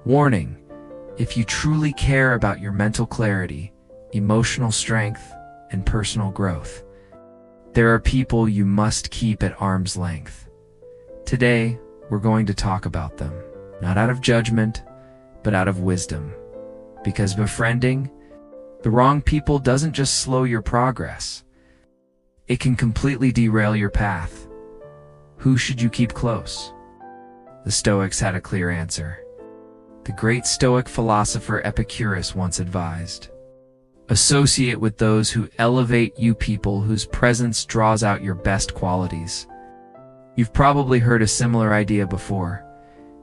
Warning: if you truly care about your mental clarity, emotional strength, and personal growth, there are people you must keep at arm's length. Today, we're going to talk about them, not out of judgment, but out of wisdom. Because befriending the wrong people doesn't just slow your progress, it can completely derail your path. Who should you keep close? The Stoics had a clear answer. The great Stoic philosopher Epicurus once advised, associate with those who elevate you, people whose presence draws out your best qualities. You've probably heard a similar idea before.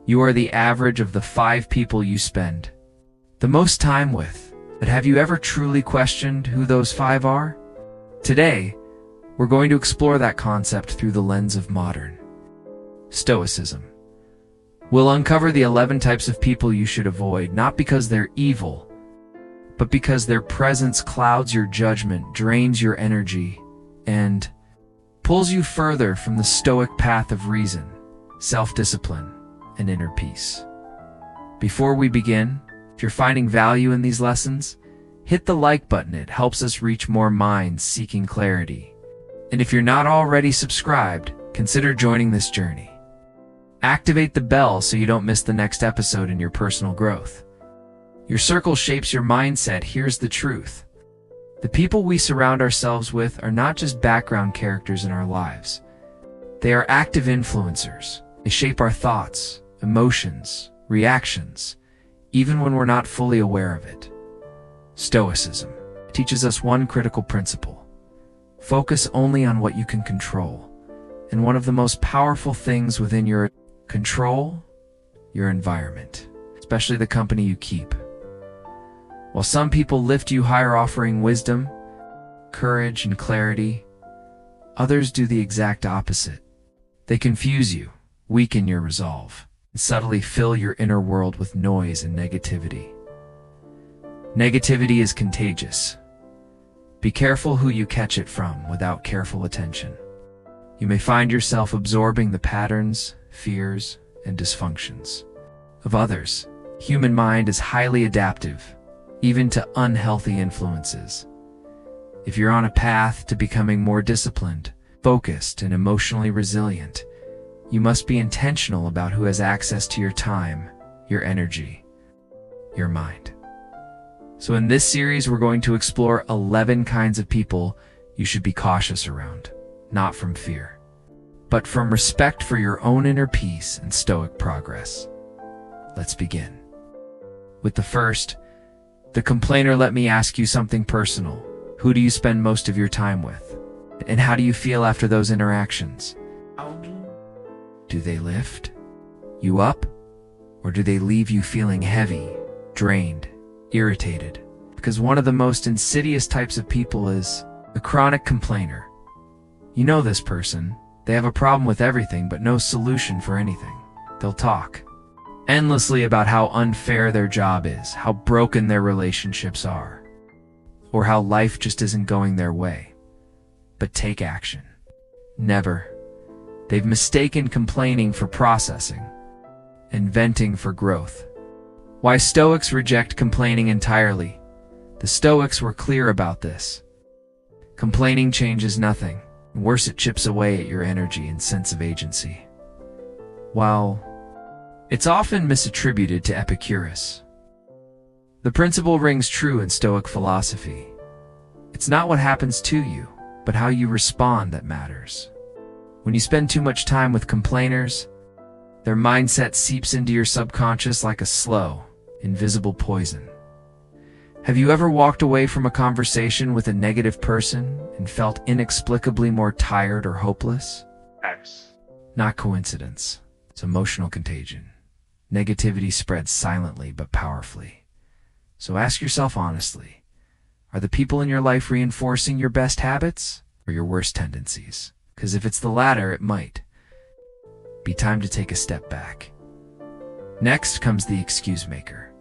You are the average of the 5 people you spend the most time with. But have you ever truly questioned who those 5 are? Today, we're going to explore that concept through the lens of modern Stoicism. We'll uncover the 11 types of people you should avoid, not because they're evil, but because their presence clouds your judgment, drains your energy, and pulls you further from the Stoic path of reason, self-discipline, and inner peace. Before we begin, if you're finding value in these lessons, hit the like button. It helps us reach more minds seeking clarity. And if you're not already subscribed, consider joining this journey. Activate the bell so you don't miss the next episode in your personal growth. Your circle shapes your mindset. Here's the truth. The people we surround ourselves with are not just background characters in our lives. They are active influencers. They shape our thoughts, emotions, reactions, even when we're not fully aware of it. Stoicism teaches us one critical principle: focus only on what you can control. And one of the most powerful things within your control, your environment, especially the company you keep. While some people lift you higher, offering wisdom, courage, and clarity, others do the exact opposite. They confuse you, weaken your resolve, and subtly fill your inner world with noise and negativity. Negativity is contagious. Be careful who you catch it from without careful attention. You may find yourself absorbing the patterns, fears, and dysfunctions of others. Human mind is highly adaptive, even to unhealthy influences. If you're on a path to becoming more disciplined, focused, and emotionally resilient, you must be intentional about who has access to your time, your energy, your mind. So in this series, we're going to explore 11 kinds of people you should be cautious around, not from fear, but from respect for your own inner peace and Stoic progress. Let's begin. With the first, the complainer. Let me ask you something personal. Who do you spend most of your time with? And how do you feel after those interactions? Do they lift you up? Or do they leave you feeling heavy, drained, irritated? Because one of the most insidious types of people is the chronic complainer. You know this person. They have a problem with everything but no solution for anything. They'll talk endlessly about how unfair their job is, how broken their relationships are, or how life just isn't going their way. But take action. Never. They've mistaken complaining for processing and venting for growth. Why Stoics reject complaining entirely? The Stoics were clear about this. Complaining changes nothing. Worse, it chips away at your energy and sense of agency. While it's often misattributed to Epicurus, the principle rings true in Stoic philosophy. It's not what happens to you, but how you respond that matters. When you spend too much time with complainers, their mindset seeps into your subconscious like a slow, invisible poison. Have you ever walked away from a conversation with a negative person and felt inexplicably more tired or hopeless? Not coincidence. It's emotional contagion. Negativity spreads silently but powerfully. So ask yourself honestly, are the people in your life reinforcing your best habits or your worst tendencies? Because if it's the latter, it might be time to take a step back. Next comes the excuse maker.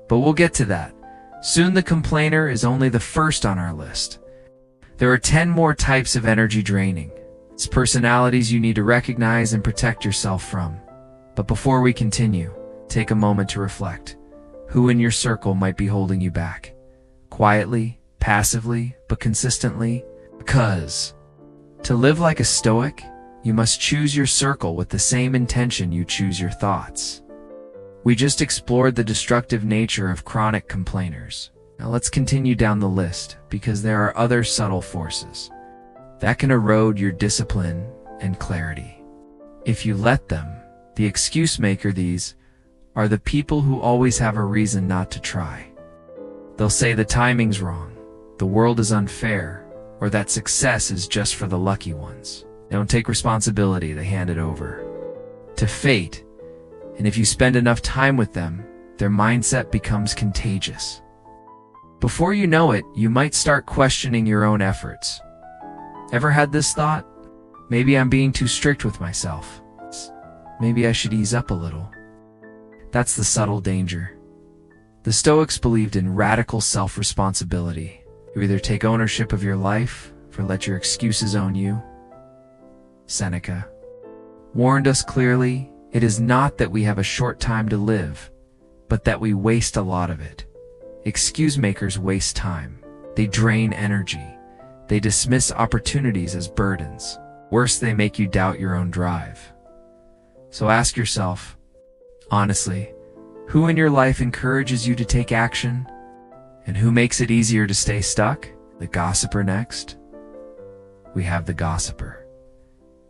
But we'll get to that. Soon. The complainer is only the first on our list. There are 10 more types of energy draining. It's personalities you need to recognize and protect yourself from. But before we continue, Take a moment to reflect. Who in your circle might be holding you back? Quietly, passively, but consistently? Because to live like a Stoic, you must choose your circle with the same intention you choose your thoughts. We just explored the destructive nature of chronic complainers. Now let's continue down the list, because there are other subtle forces that can erode your discipline and clarity. If you let them, the excuse maker, these are the people who always have a reason not to try. They'll say the timing's wrong, the world is unfair, or that success is just for the lucky ones. They don't take responsibility, they hand it over to fate. And if you spend enough time with them, their mindset becomes contagious. Before you know it, you might start questioning your own efforts. Ever had this thought? Maybe I'm being too strict with myself. Maybe I should ease up a little. That's the subtle danger. The Stoics believed in radical self-responsibility. You either take ownership of your life, or let your excuses own you. Seneca warned us clearly, it is not that we have a short time to live, but that we waste a lot of it. Excuse makers waste time. They drain energy. They dismiss opportunities as burdens. Worse, they make you doubt your own drive. So ask yourself, honestly, who in your life encourages you to take action? And who makes it easier to stay stuck? The gossiper next? We have the gossiper.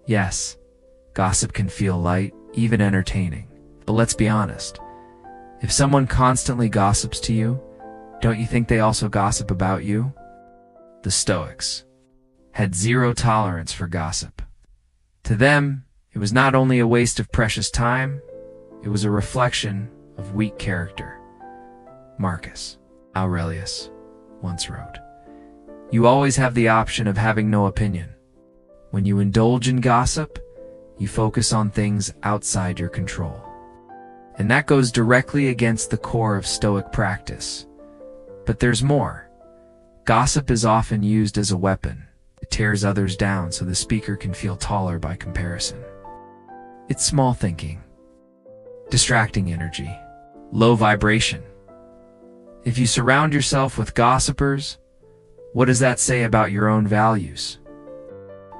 Yes, gossip can feel light, even entertaining. But let's be honest. If someone constantly gossips to you, don't you think they also gossip about you? The Stoics had zero tolerance for gossip. To them, it was not only a waste of precious time, it was a reflection of weak character. Marcus Aurelius once wrote, "You always have the option of having no opinion. When you indulge in gossip, you focus on things outside your control." And that goes directly against the core of Stoic practice. But there's more. Gossip is often used as a weapon. It tears others down so the speaker can feel taller by comparison. It's small thinking, distracting energy, low vibration. If you surround yourself with gossipers, what does that say about your own values?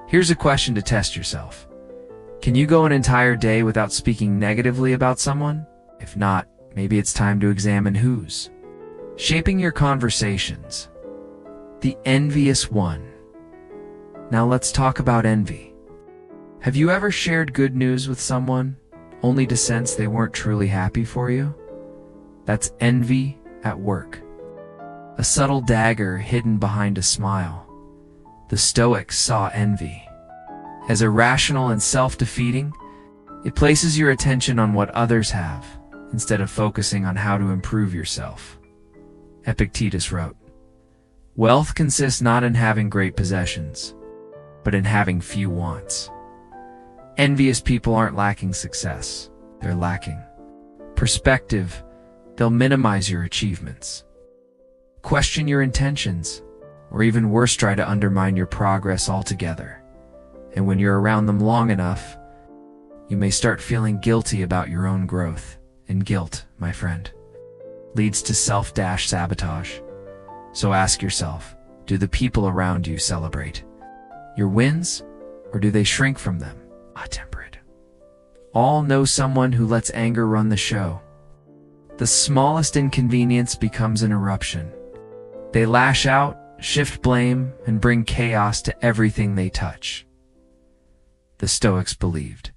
Here's a question to test yourself. Can you go an entire day without speaking negatively about someone? If not, maybe it's time to examine who's shaping your conversations. The envious one. Now let's talk about envy. Have you ever shared good news with someone, only to sense they weren't truly happy for you? That's envy at work. A subtle dagger hidden behind a smile. The Stoics saw envy as irrational and self-defeating. It places your attention on what others have, instead of focusing on how to improve yourself. Epictetus wrote, "Wealth consists not in having great possessions, but in having few wants." Envious people aren't lacking success, they're lacking perspective. They'll minimize your achievements, question your intentions, or even worse, try to undermine your progress altogether. And when you're around them long enough, you may start feeling guilty about your own growth. And guilt, my friend, leads to self-sabotage. So ask yourself, do the people around you celebrate your wins, or do they shrink from them? Temperate. All know someone who lets anger run the show. The smallest inconvenience becomes an eruption. They lash out, shift blame, and bring chaos to everything they touch. The Stoics believed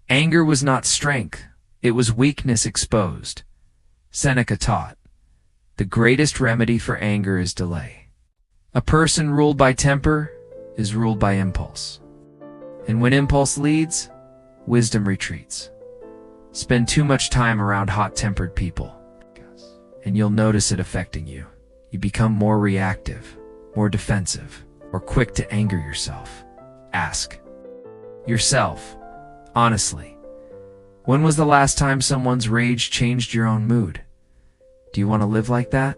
anger was not strength, it was weakness exposed. Seneca taught, the greatest remedy for anger is delay. A person ruled by temper is ruled by impulse. And when impulse leads, wisdom retreats. Spend too much time around hot-tempered people, and you'll notice it affecting you. You become more reactive, more defensive, or quick to anger yourself. Ask yourself, honestly, when was the last time someone's rage changed your own mood? Do you want to live like that?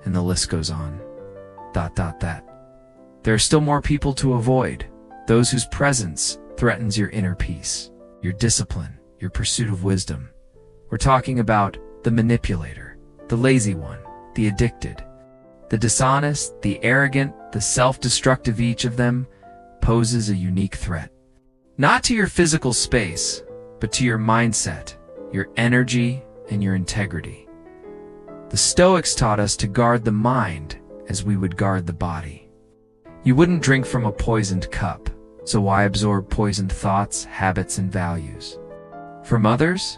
And the list goes on. There are still more people to avoid. Those whose presence threatens your inner peace, your discipline, your pursuit of wisdom, We're talking about the manipulator, the lazy one, the addicted, the dishonest, the arrogant, the self-destructive. Each of them poses a unique threat. Not to your physical space, but to your mindset, your energy, and your integrity. The Stoics taught us to guard the mind as we would guard the body. You wouldn't drink from a poisoned cup, so why absorb poisoned thoughts, habits, and values? From others?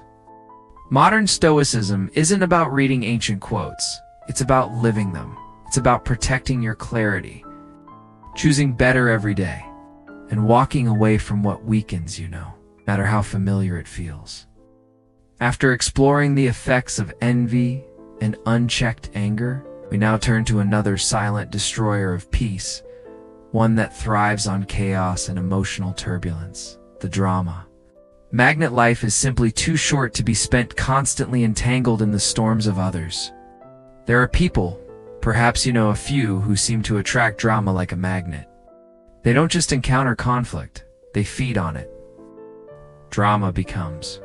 Modern Stoicism isn't about reading ancient quotes. It's about living them. It's about protecting your clarity, choosing better every day, and walking away from what weakens you, no matter how familiar it feels. After exploring the effects of envy and unchecked anger, we now turn to another silent destroyer of peace, one that thrives on chaos and emotional turbulence, the drama. Magnet life is simply too short to be spent constantly entangled in the storms of others. There are people, perhaps you know a few, who seem to attract drama like a magnet. They don't just encounter conflict, they feed on it. Drama becomes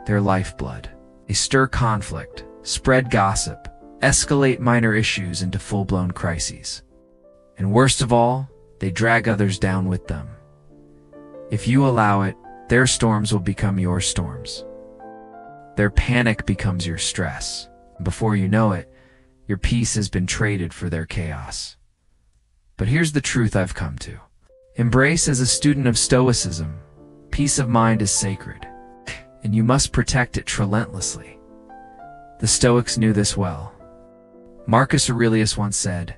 their lifeblood. They stir conflict, spread gossip, escalate minor issues into full-blown crises. And worst of all, they drag others down with them. If you allow it, their storms will become your storms. Their panic becomes your stress. Before you know it, your peace has been traded for their chaos. But here's the truth I've come to embrace as a student of Stoicism. Peace of mind is sacred, and you must protect it relentlessly. The Stoics knew this well. Marcus Aurelius once said,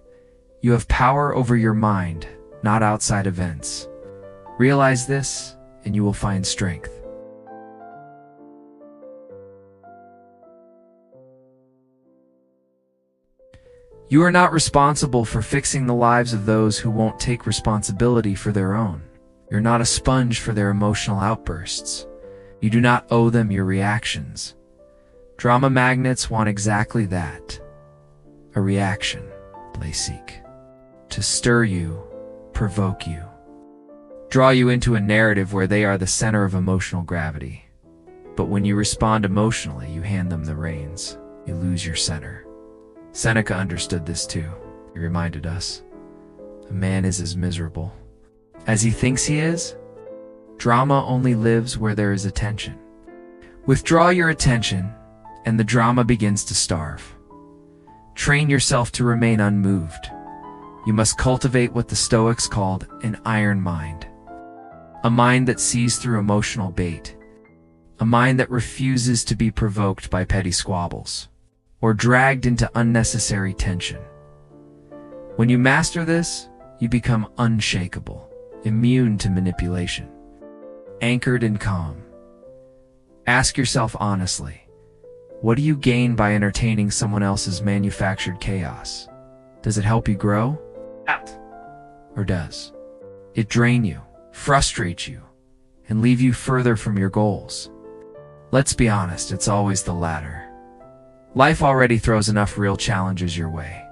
"You have power over your mind, not outside events. Realize this, and you will find strength." You are not responsible for fixing the lives of those who won't take responsibility for their own. You're not a sponge for their emotional outbursts. You do not owe them your reactions. Drama magnets want exactly that. A reaction. They seek to stir you, provoke you, draw you into a narrative where they are the center of emotional gravity. But when you respond emotionally, you hand them the reins. You lose your center. Seneca understood this too. He reminded us, a man is as miserable as he thinks he is. Drama only lives where there is attention. Withdraw your attention, and the drama begins to starve. Train yourself to remain unmoved. You must cultivate what the Stoics called an iron mind. A mind that sees through emotional bait. A mind that refuses to be provoked by petty squabbles or dragged into unnecessary tension. When you master this, you become unshakable, immune to manipulation, anchored in calm. Ask yourself honestly, what do you gain by entertaining someone else's manufactured chaos? Does it help you grow? Or does it drain you, frustrate you, and leave you further from your goals? Let's be honest, it's always the latter. Life already throws enough real challenges your way.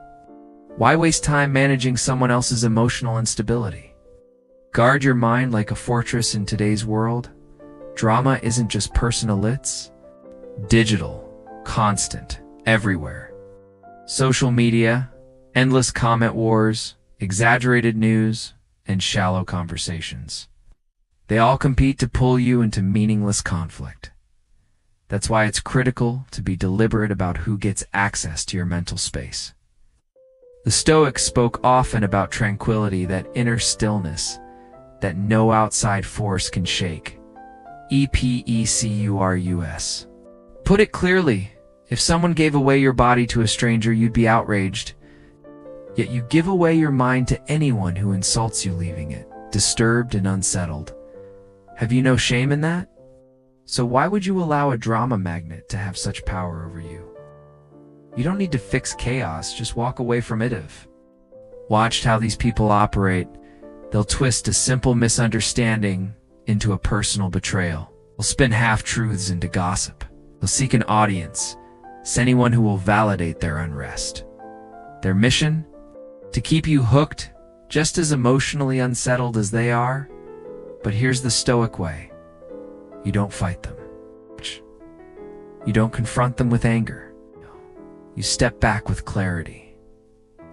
Why waste time managing someone else's emotional instability? Guard your mind like a fortress in today's world. Drama isn't just personal, it's digital, constant, everywhere. Social media, endless comment wars, exaggerated news, and shallow conversations. They all compete to pull you into meaningless conflict. That's why it's critical to be deliberate about who gets access to your mental space. The Stoics spoke often about tranquility, that inner stillness that no outside force can shake. Epicurus. Put it clearly, if someone gave away your body to a stranger, you'd be outraged. Yet you give away your mind to anyone who insults you, leaving it disturbed and unsettled. Have you no shame in that? So why would you allow a drama magnet to have such power over you? You don't need to fix chaos, just walk away from it. If watched how these people operate, they'll twist a simple misunderstanding into a personal betrayal. They'll spin half-truths into gossip. They'll seek an audience, anyone who will validate their unrest. Their mission? To keep you hooked, just as emotionally unsettled as they are. But here's the Stoic way. You don't fight them. You don't confront them with anger. You step back with clarity.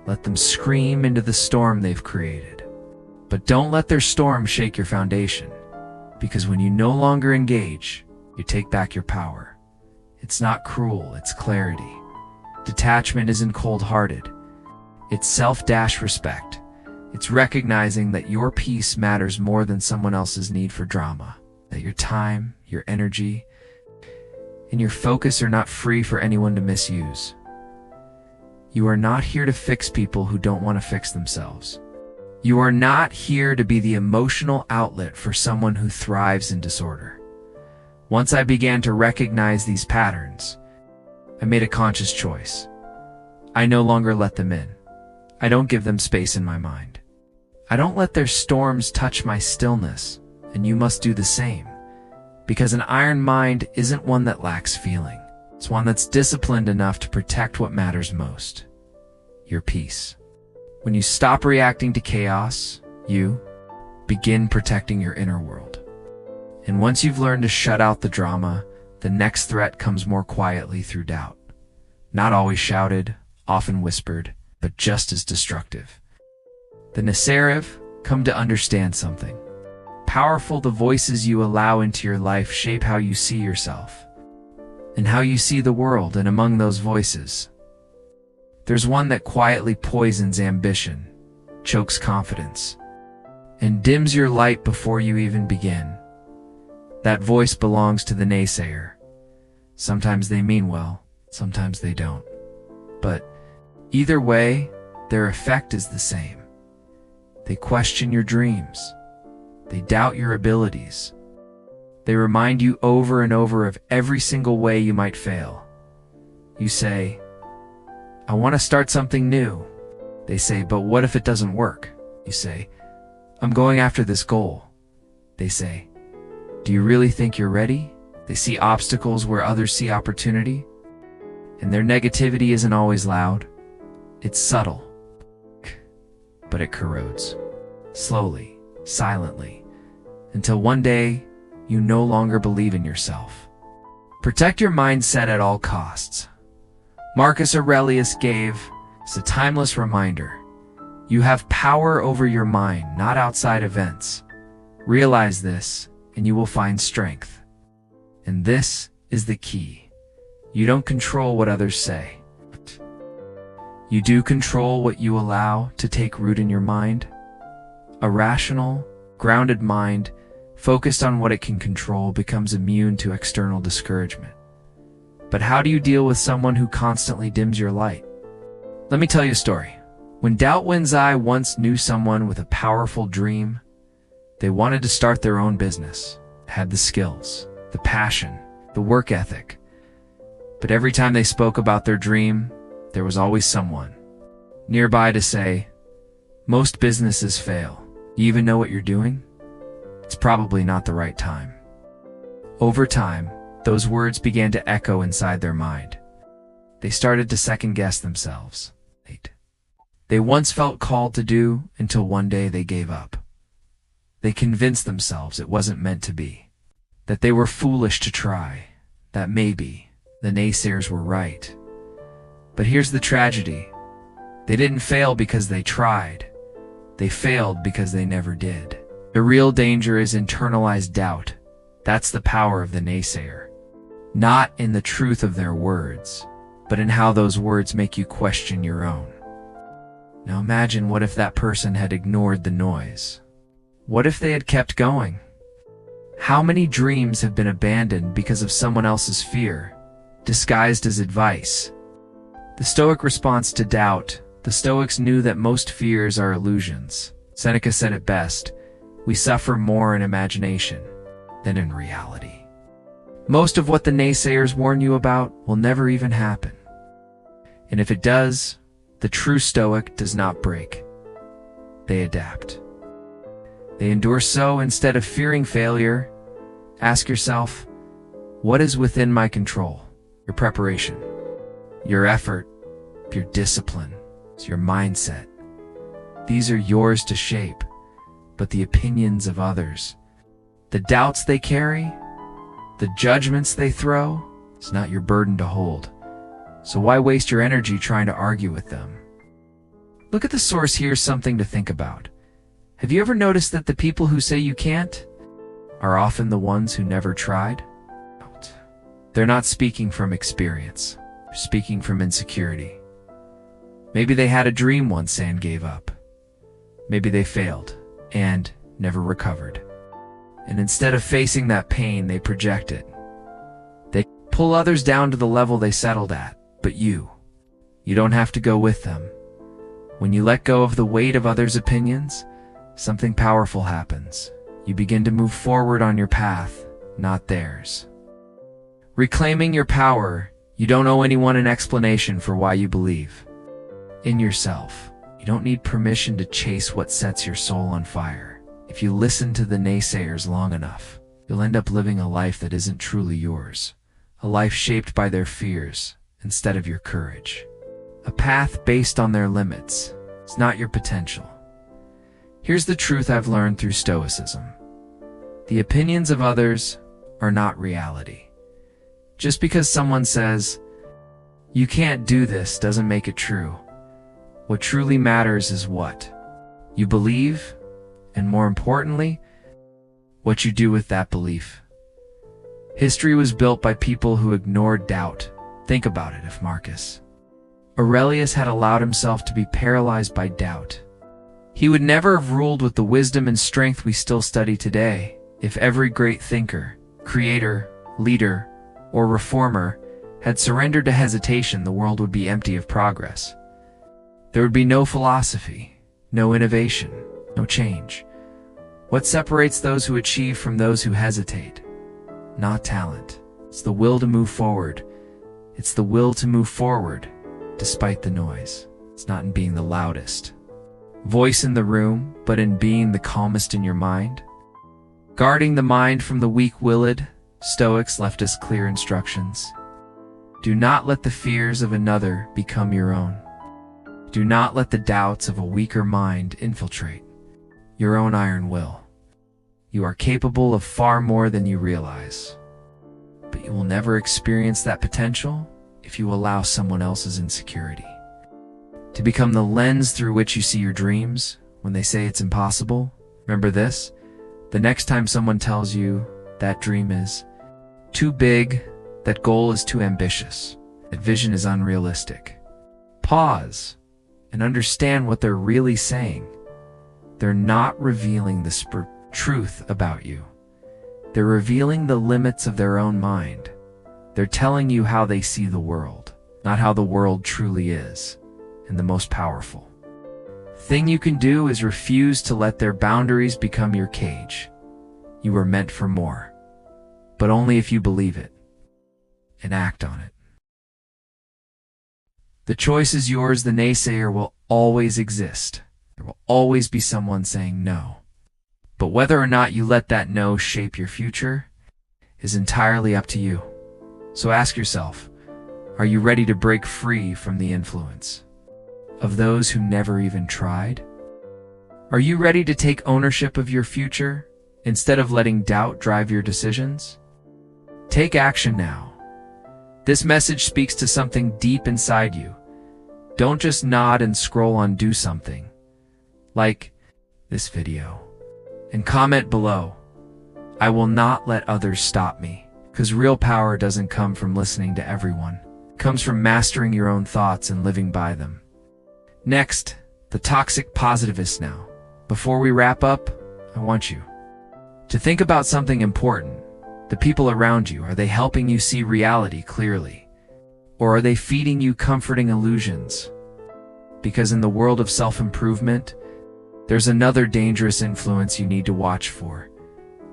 Let them scream into the storm they've created. But don't let their storm shake your foundation, because when you no longer engage, you take back your power. It's not cruel, it's clarity. Detachment isn't cold-hearted. It's self-respect. It's recognizing that your peace matters more than someone else's need for drama, that your time, your energy, and your focus are not free for anyone to misuse. You are not here to fix people who don't want to fix themselves. You are not here to be the emotional outlet for someone who thrives in disorder. Once I began to recognize these patterns, I made a conscious choice. I no longer let them in. I don't give them space in my mind. I don't let their storms touch my stillness, and you must do the same. Because an iron mind isn't one that lacks feeling. It's one that's disciplined enough to protect what matters most: your peace. When you stop reacting to chaos, you begin protecting your inner world. And once you've learned to shut out the drama, the next threat comes more quietly through doubt. Not always shouted, often whispered, but just as destructive. The naysayers come to understand something. Powerful, the voices you allow into your life shape how you see yourself and how you see the world. And among those voices, there's one that quietly poisons ambition, chokes confidence, and dims your light before you even begin. That voice belongs to the naysayer. Sometimes they mean well, sometimes they don't. But either way, their effect is the same. They question your dreams. They doubt your abilities. They remind you over and over of every single way you might fail. You say, I want to start something new. They say, but what if it doesn't work? You say, I'm going after this goal. They say, do you really think you're ready? They see obstacles where others see opportunity. And their negativity isn't always loud. It's subtle, but it corrodes. Slowly, silently, until one day you no longer believe in yourself. Protect your mindset at all costs. Marcus Aurelius gave us a timeless reminder. You have power over your mind, not outside events. Realize this, and you will find strength. And this is the key. You don't control what others say. You do control what you allow to take root in your mind. A rational, grounded mind, focused on what it can control, becomes immune to external discouragement. But how do you deal with someone who constantly dims your light? Let me tell you a story. When doubt wins, I once knew someone with a powerful dream. They wanted to start their own business, had the skills, the passion, the work ethic. But every time they spoke about their dream, there was always someone nearby to say, most businesses fail. You even know what you're doing? It's probably not the right time. Over time, those words began to echo inside their mind. They started to second-guess themselves. They once felt called to do until one day they gave up. They convinced themselves it wasn't meant to be, that they were foolish to try, that maybe the naysayers were right. But here's the tragedy. They didn't fail because they tried. They failed because they never did. The real danger is internalized doubt. That's the power of the naysayer. Not in the truth of their words, but in how those words make you question your own. Now imagine, what if that person had ignored the noise? What if they had kept going? How many dreams have been abandoned because of someone else's fear, disguised as advice? The Stoic response to doubt. The Stoics knew that most fears are illusions. Seneca said it best, we suffer more in imagination than in reality. Most of what the naysayers warn you about will never even happen. And if it does, the true Stoic does not break. They adapt. They endure. So instead of fearing failure, ask yourself, what is within my control? Your preparation, your effort, your discipline, your mindset. These are yours to shape, but the opinions of others, the doubts they carry, the judgments they throw, It's not your burden to hold. So why waste your energy trying to argue with them? Look at the source. Here's something to think about. Have you ever noticed that the people who say you can't are often the ones who never tried? They're not speaking from experience. They're speaking from insecurity. Maybe they had a dream once and gave up. Maybe they failed and never recovered. And instead of facing that pain, they project it. They pull others down to the level they settled at. But you don't have to go with them. When you let go of the weight of others' opinions, something powerful happens. You begin to move forward on your path, not theirs. Reclaiming your power, you don't owe anyone an explanation for why you believe in yourself. You don't need permission to chase what sets your soul on fire. If you listen to the naysayers long enough, you'll end up living a life that isn't truly yours. A life shaped by their fears instead of your courage. A path based on their limits. It's not your potential. Here's the truth I've learned through Stoicism. The opinions of others are not reality. Just because someone says, "You can't do this," doesn't make it true. What truly matters is what you believe, and more importantly, what you do with that belief. History was built by people who ignored doubt. Think about it. If Marcus Aurelius had allowed himself to be paralyzed by doubt, he would never have ruled with the wisdom and strength we still study today. If every great thinker, creator, leader, or reformer had surrendered to hesitation, the world would be empty of progress. There would be no philosophy, no innovation, no change. What separates those who achieve from those who hesitate? Not talent. It's the will to move forward. It's the will to move forward despite the noise. It's not in being the loudest voice in the room, but in being the calmest in your mind. Guarding the mind from the weak-willed, Stoics left us clear instructions. Do not let the fears of another become your own. Do not let the doubts of a weaker mind infiltrate your own iron will. You are capable of far more than you realize, but you will never experience that potential if you allow someone else's insecurity to become the lens through which you see your dreams. When they say it's impossible, remember this: the next time someone tells you that dream is too big, that goal is too ambitious, that vision is unrealistic, pause and understand what they're really saying. They're not revealing the truth about you. They're revealing the limits of their own mind. They're telling you how they see the world, not how the world truly is. And the most powerful thing you can do is refuse to let their boundaries become your cage. You are meant for more, but only if you believe it and act on it. The choice is yours. The naysayer will always exist. There will always be someone saying no. But whether or not you let that no shape your future is entirely up to you. So ask yourself, are you ready to break free from the influence of those who never even tried? Are you ready to take ownership of your future instead of letting doubt drive your decisions? Take action now. This message speaks to something deep inside you. Don't just nod and scroll on. Do something. Like this video and comment below. I will not let others stop me. Because real power doesn't come from listening to everyone. It comes from mastering your own thoughts and living by them. Next, the toxic positivist now. Before we wrap up, I want you to think about something important. The people around you, are they helping you see reality clearly? Or are they feeding you comforting illusions? Because in the world of self-improvement, there's another dangerous influence you need to watch for.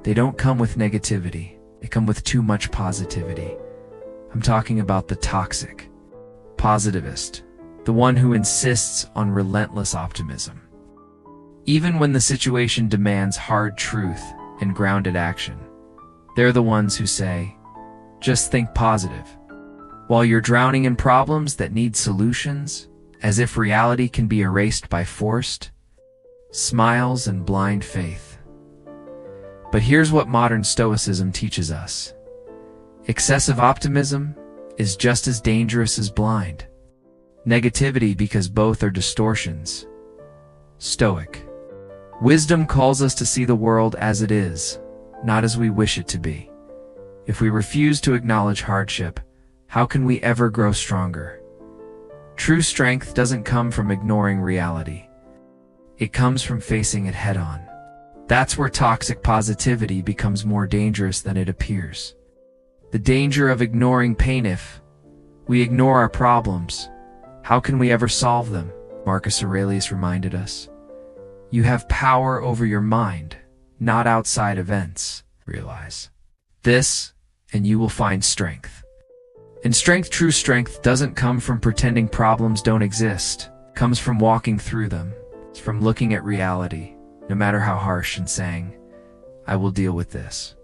They don't come with negativity. They come with too much positivity. I'm talking about the toxic positivist, the one who insists on relentless optimism. Even when the situation demands hard truth and grounded action, they're the ones who say, just think positive, while you're drowning in problems that need solutions, as if reality can be erased by forced smiles and blind faith. But here's what modern Stoicism teaches us. Excessive optimism is just as dangerous as blind negativity because both are distortions. Stoic wisdom calls us to see the world as it is, not as we wish it to be. If we refuse to acknowledge hardship, how can we ever grow stronger? True strength doesn't come from ignoring reality. It comes from facing it head-on. That's where toxic positivity becomes more dangerous than it appears. The danger of ignoring pain. If we ignore our problems, how can we ever solve them? Marcus Aurelius reminded us. You have power over your mind, not outside events. Realize this, and you will find strength. And strength, true strength, doesn't come from pretending problems don't exist. It comes from walking through them. It's from looking at reality, no matter how harsh, and saying, I will deal with this.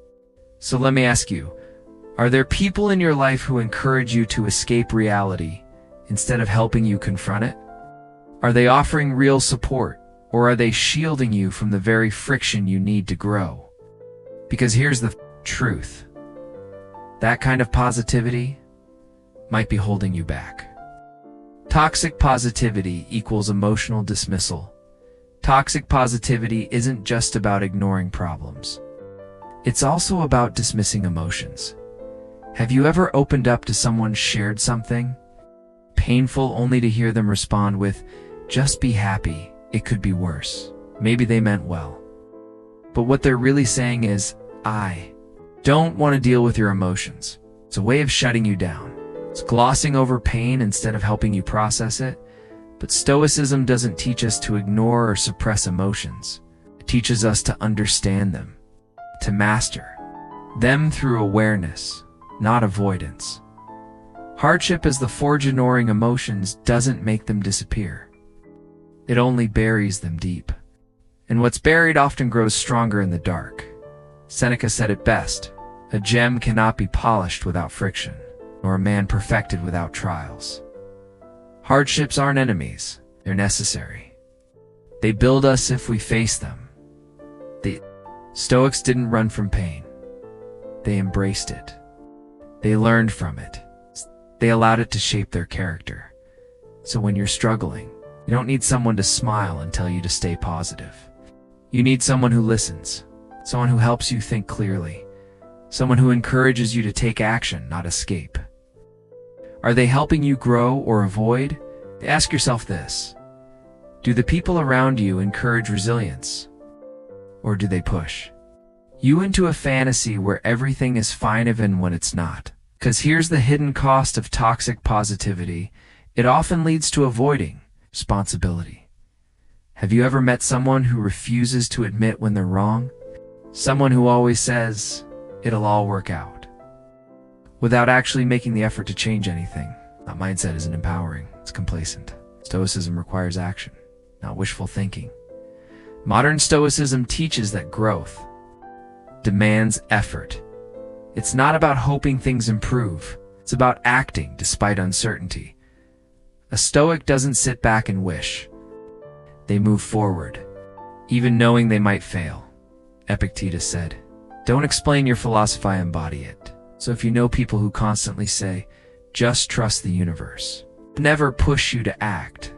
So let me ask you, are there people in your life who encourage you to escape reality instead of helping you confront it? Are they offering real support, or are they shielding you from the very friction you need to grow? Because here's the truth. That kind of positivity might be holding you back. Toxic positivity equals emotional dismissal. Toxic positivity isn't just about ignoring problems. It's also about dismissing emotions. Have you ever opened up to someone, shared something painful, only to hear them respond with, just be happy, it could be worse. Maybe they meant well, but what they're really saying is, I don't want to deal with your emotions. It's a way of shutting you down. It's glossing over pain instead of helping you process it. But Stoicism doesn't teach us to ignore or suppress emotions. It teaches us to understand them, to master them through awareness, not avoidance. Hardship as the forge ignoring emotions doesn't make them disappear. It only buries them deep. And what's buried often grows stronger in the dark. Seneca said it best, a gem cannot be polished without friction, nor a man perfected without trials. Hardships aren't enemies, they're necessary. They build us if we face them. The Stoics didn't run from pain. They embraced it. They learned from it. They allowed it to shape their character. So when you're struggling, you don't need someone to smile and tell you to stay positive. You need someone who listens, someone who helps you think clearly, someone who encourages you to take action, not escape. Are they helping you grow or avoid? Ask yourself this. Do the people around you encourage resilience? Or do they push you into a fantasy where everything is fine even when it's not? Because here's the hidden cost of toxic positivity. It often leads to avoiding responsibility. Have you ever met someone who refuses to admit when they're wrong? Someone who always says, it'll all work out, without actually making the effort to change anything. That mindset isn't empowering, it's complacent. Stoicism requires action, not wishful thinking. Modern Stoicism teaches that growth demands effort. It's not about hoping things improve, it's about acting despite uncertainty. A Stoic doesn't sit back and wish. They move forward, even knowing they might fail. Epictetus said, don't explain your philosophy, embody it. So if you know people who constantly say, just trust the universe, never push you to act,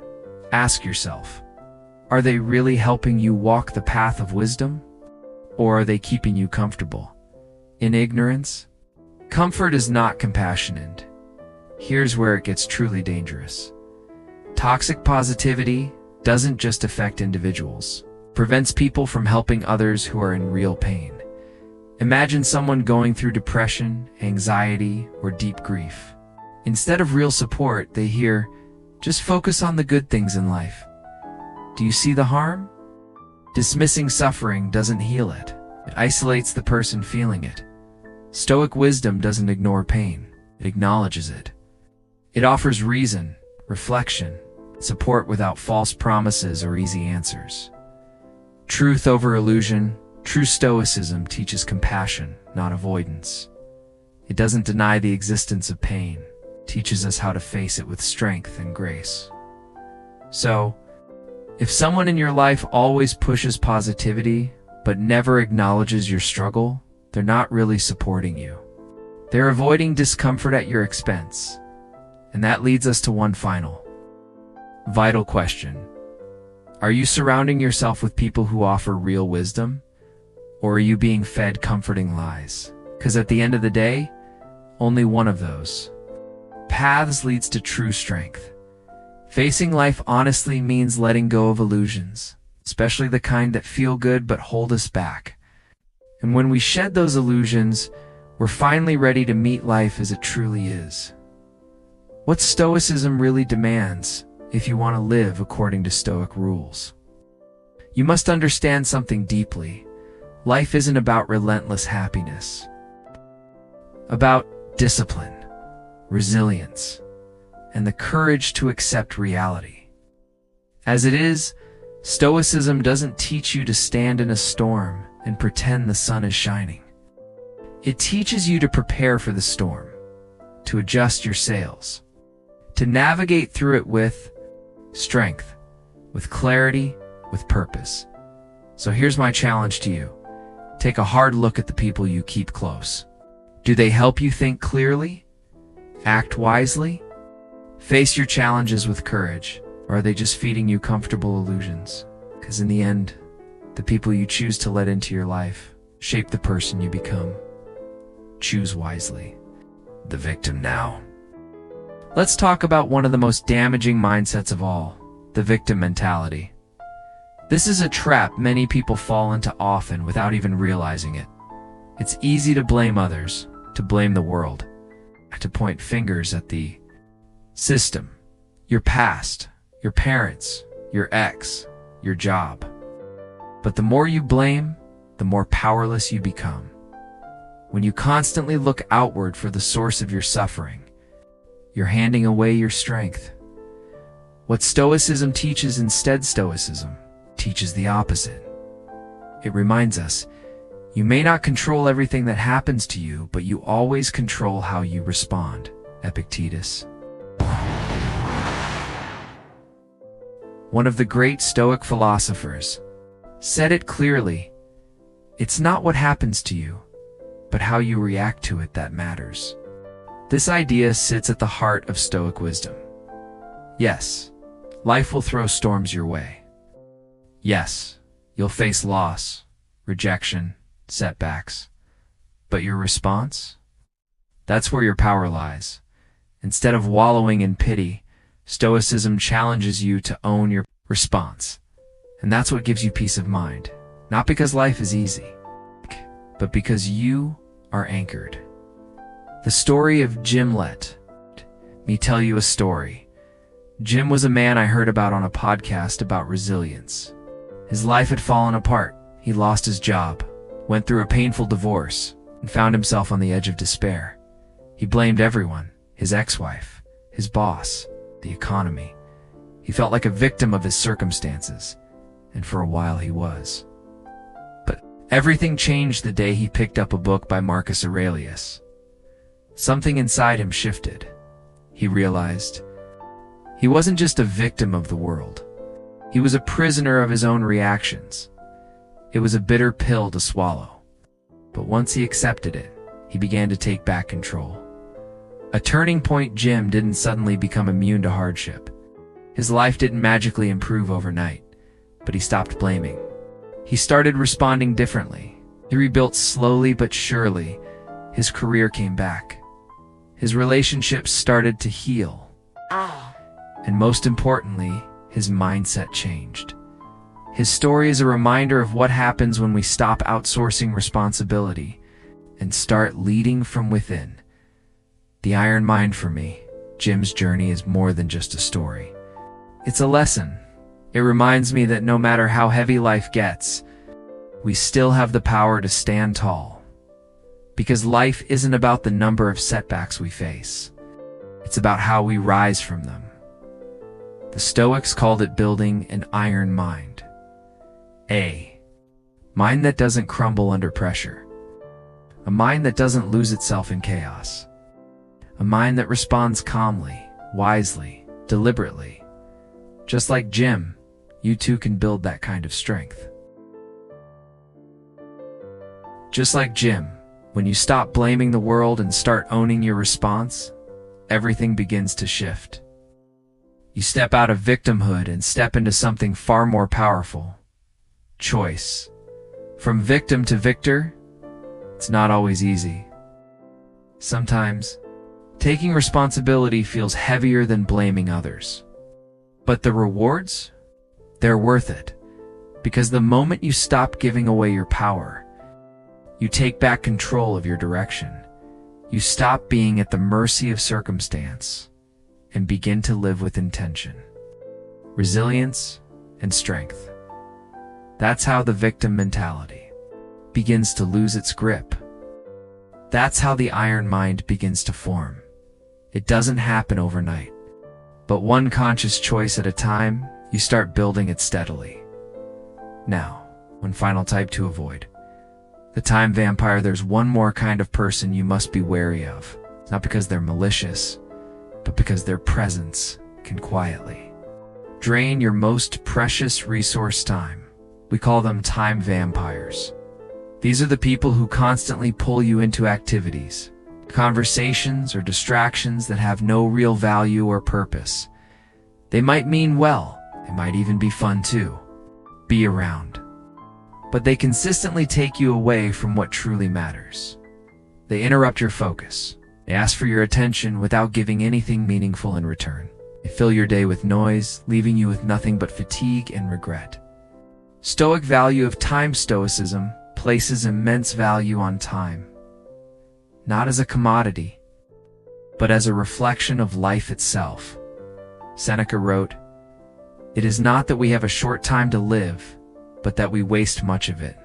ask yourself, are they really helping you walk the path of wisdom? Or are they keeping you comfortable in ignorance? Comfort is not compassionate. Here's where it gets truly dangerous. Toxic positivity doesn't just affect individuals, it prevents people from helping others who are in real pain. Imagine someone going through depression, anxiety, or deep grief. Instead of real support, they hear, just focus on the good things in life. Do you see the harm? Dismissing suffering doesn't heal it. It isolates the person feeling it. Stoic wisdom doesn't ignore pain. It acknowledges it. It offers reason, reflection, support without false promises or easy answers. Truth over illusion. True Stoicism teaches compassion, not avoidance. It doesn't deny the existence of pain. It teaches us how to face it with strength and grace. So, if someone in your life always pushes positivity, but never acknowledges your struggle, they're not really supporting you. They're avoiding discomfort at your expense. And that leads us to one final, vital question. Are you surrounding yourself with people who offer real wisdom? Or are you being fed comforting lies? Because at the end of the day, only one of those paths leads to true strength. Facing life honestly means letting go of illusions, especially the kind that feel good but hold us back. And when we shed those illusions, we're finally ready to meet life as it truly is. What Stoicism really demands, if you want to live according to Stoic rules. You must understand something deeply. Life isn't about relentless happiness. About discipline, resilience, and the courage to accept reality. As it is, Stoicism doesn't teach you to stand in a storm and pretend the sun is shining. It teaches you to prepare for the storm, to adjust your sails, to navigate through it with strength, with clarity, with purpose. So here's my challenge to you. Take a hard look at the people you keep close. Do they help you think clearly? Act wisely? Face your challenges with courage? Or are they just feeding you comfortable illusions? Because in the end, the people you choose to let into your life shape the person you become. Choose wisely. The victim now. Let's talk about one of the most damaging mindsets of all, the victim mentality. This is a trap many people fall into often without even realizing it. It's easy to blame others, to blame the world, to point fingers at the system, your past, your parents, your ex, your job. But the more you blame, the more powerless you become. When you constantly look outward for the source of your suffering, you're handing away your strength. What Stoicism teaches instead, Stoicism teaches the opposite. It reminds us, you may not control everything that happens to you, but you always control how you respond. Epictetus. One of the great Stoic philosophers said it clearly, it's not what happens to you, but how you react to it that matters. This idea sits at the heart of Stoic wisdom. Yes, life will throw storms your way. Yes, you'll face loss, rejection, setbacks. But your response? That's where your power lies. Instead of wallowing in pity, Stoicism challenges you to own your response. And that's what gives you peace of mind. Not because life is easy, but because you are anchored. The story of Jim. Let me tell you a story. Jim was a man I heard about on a podcast about resilience. His life had fallen apart. He lost his job, went through a painful divorce, and found himself on the edge of despair. He blamed everyone, his ex-wife, his boss, the economy. He felt like a victim of his circumstances, and for a while he was. But everything changed the day he picked up a book by Marcus Aurelius. Something inside him shifted. He realized he wasn't just a victim of the world. He was a prisoner of his own reactions. It was a bitter pill to swallow. But once he accepted it, he began to take back control. A turning point. Jim didn't suddenly become immune to hardship. His life didn't magically improve overnight, but he stopped blaming. He started responding differently. He rebuilt slowly but surely. His career came back. His relationships started to heal. And most importantly, his mindset changed. His story is a reminder of what happens when we stop outsourcing responsibility and start leading from within. The Iron Mind for me, Jim's journey is more than just a story. It's a lesson. It reminds me that no matter how heavy life gets, we still have the power to stand tall. Because life isn't about the number of setbacks we face. It's about how we rise from them. The Stoics called it building an iron mind. A mind that doesn't crumble under pressure. A mind that doesn't lose itself in chaos. A mind that responds calmly, wisely, deliberately. Just like Jim, you too can build that kind of strength. Just like Jim, When you stop blaming the world and start owning your response, everything begins to shift. You step out of victimhood and step into something far more powerful: choice. From victim to victor, it's not always easy. Sometimes, taking responsibility feels heavier than blaming others. But the rewards? They're worth it. Because the moment you stop giving away your power, you take back control of your direction. You stop being at the mercy of circumstance and begin to live with intention, resilience, and strength. That's how the victim mentality begins to lose its grip. That's how the iron mind begins to form. It doesn't happen overnight, but one conscious choice at a time, you start building it steadily. Now, one final type to avoid. The time vampire. There's one more kind of person you must be wary of. Not because they're malicious, but because their presence can quietly drain your most precious resource, time. We call them time vampires. These are the people who constantly pull you into activities, conversations, or distractions that have no real value or purpose. They might mean well, they might even be fun to be around, but they consistently take you away from what truly matters. They interrupt your focus. They ask for your attention without giving anything meaningful in return. They fill your day with noise, leaving you with nothing but fatigue and regret. Stoic value of time. Stoicism places immense value on time, not as a commodity, but as a reflection of life itself. Seneca wrote, "It is not that we have a short time to live, but that we waste much of it."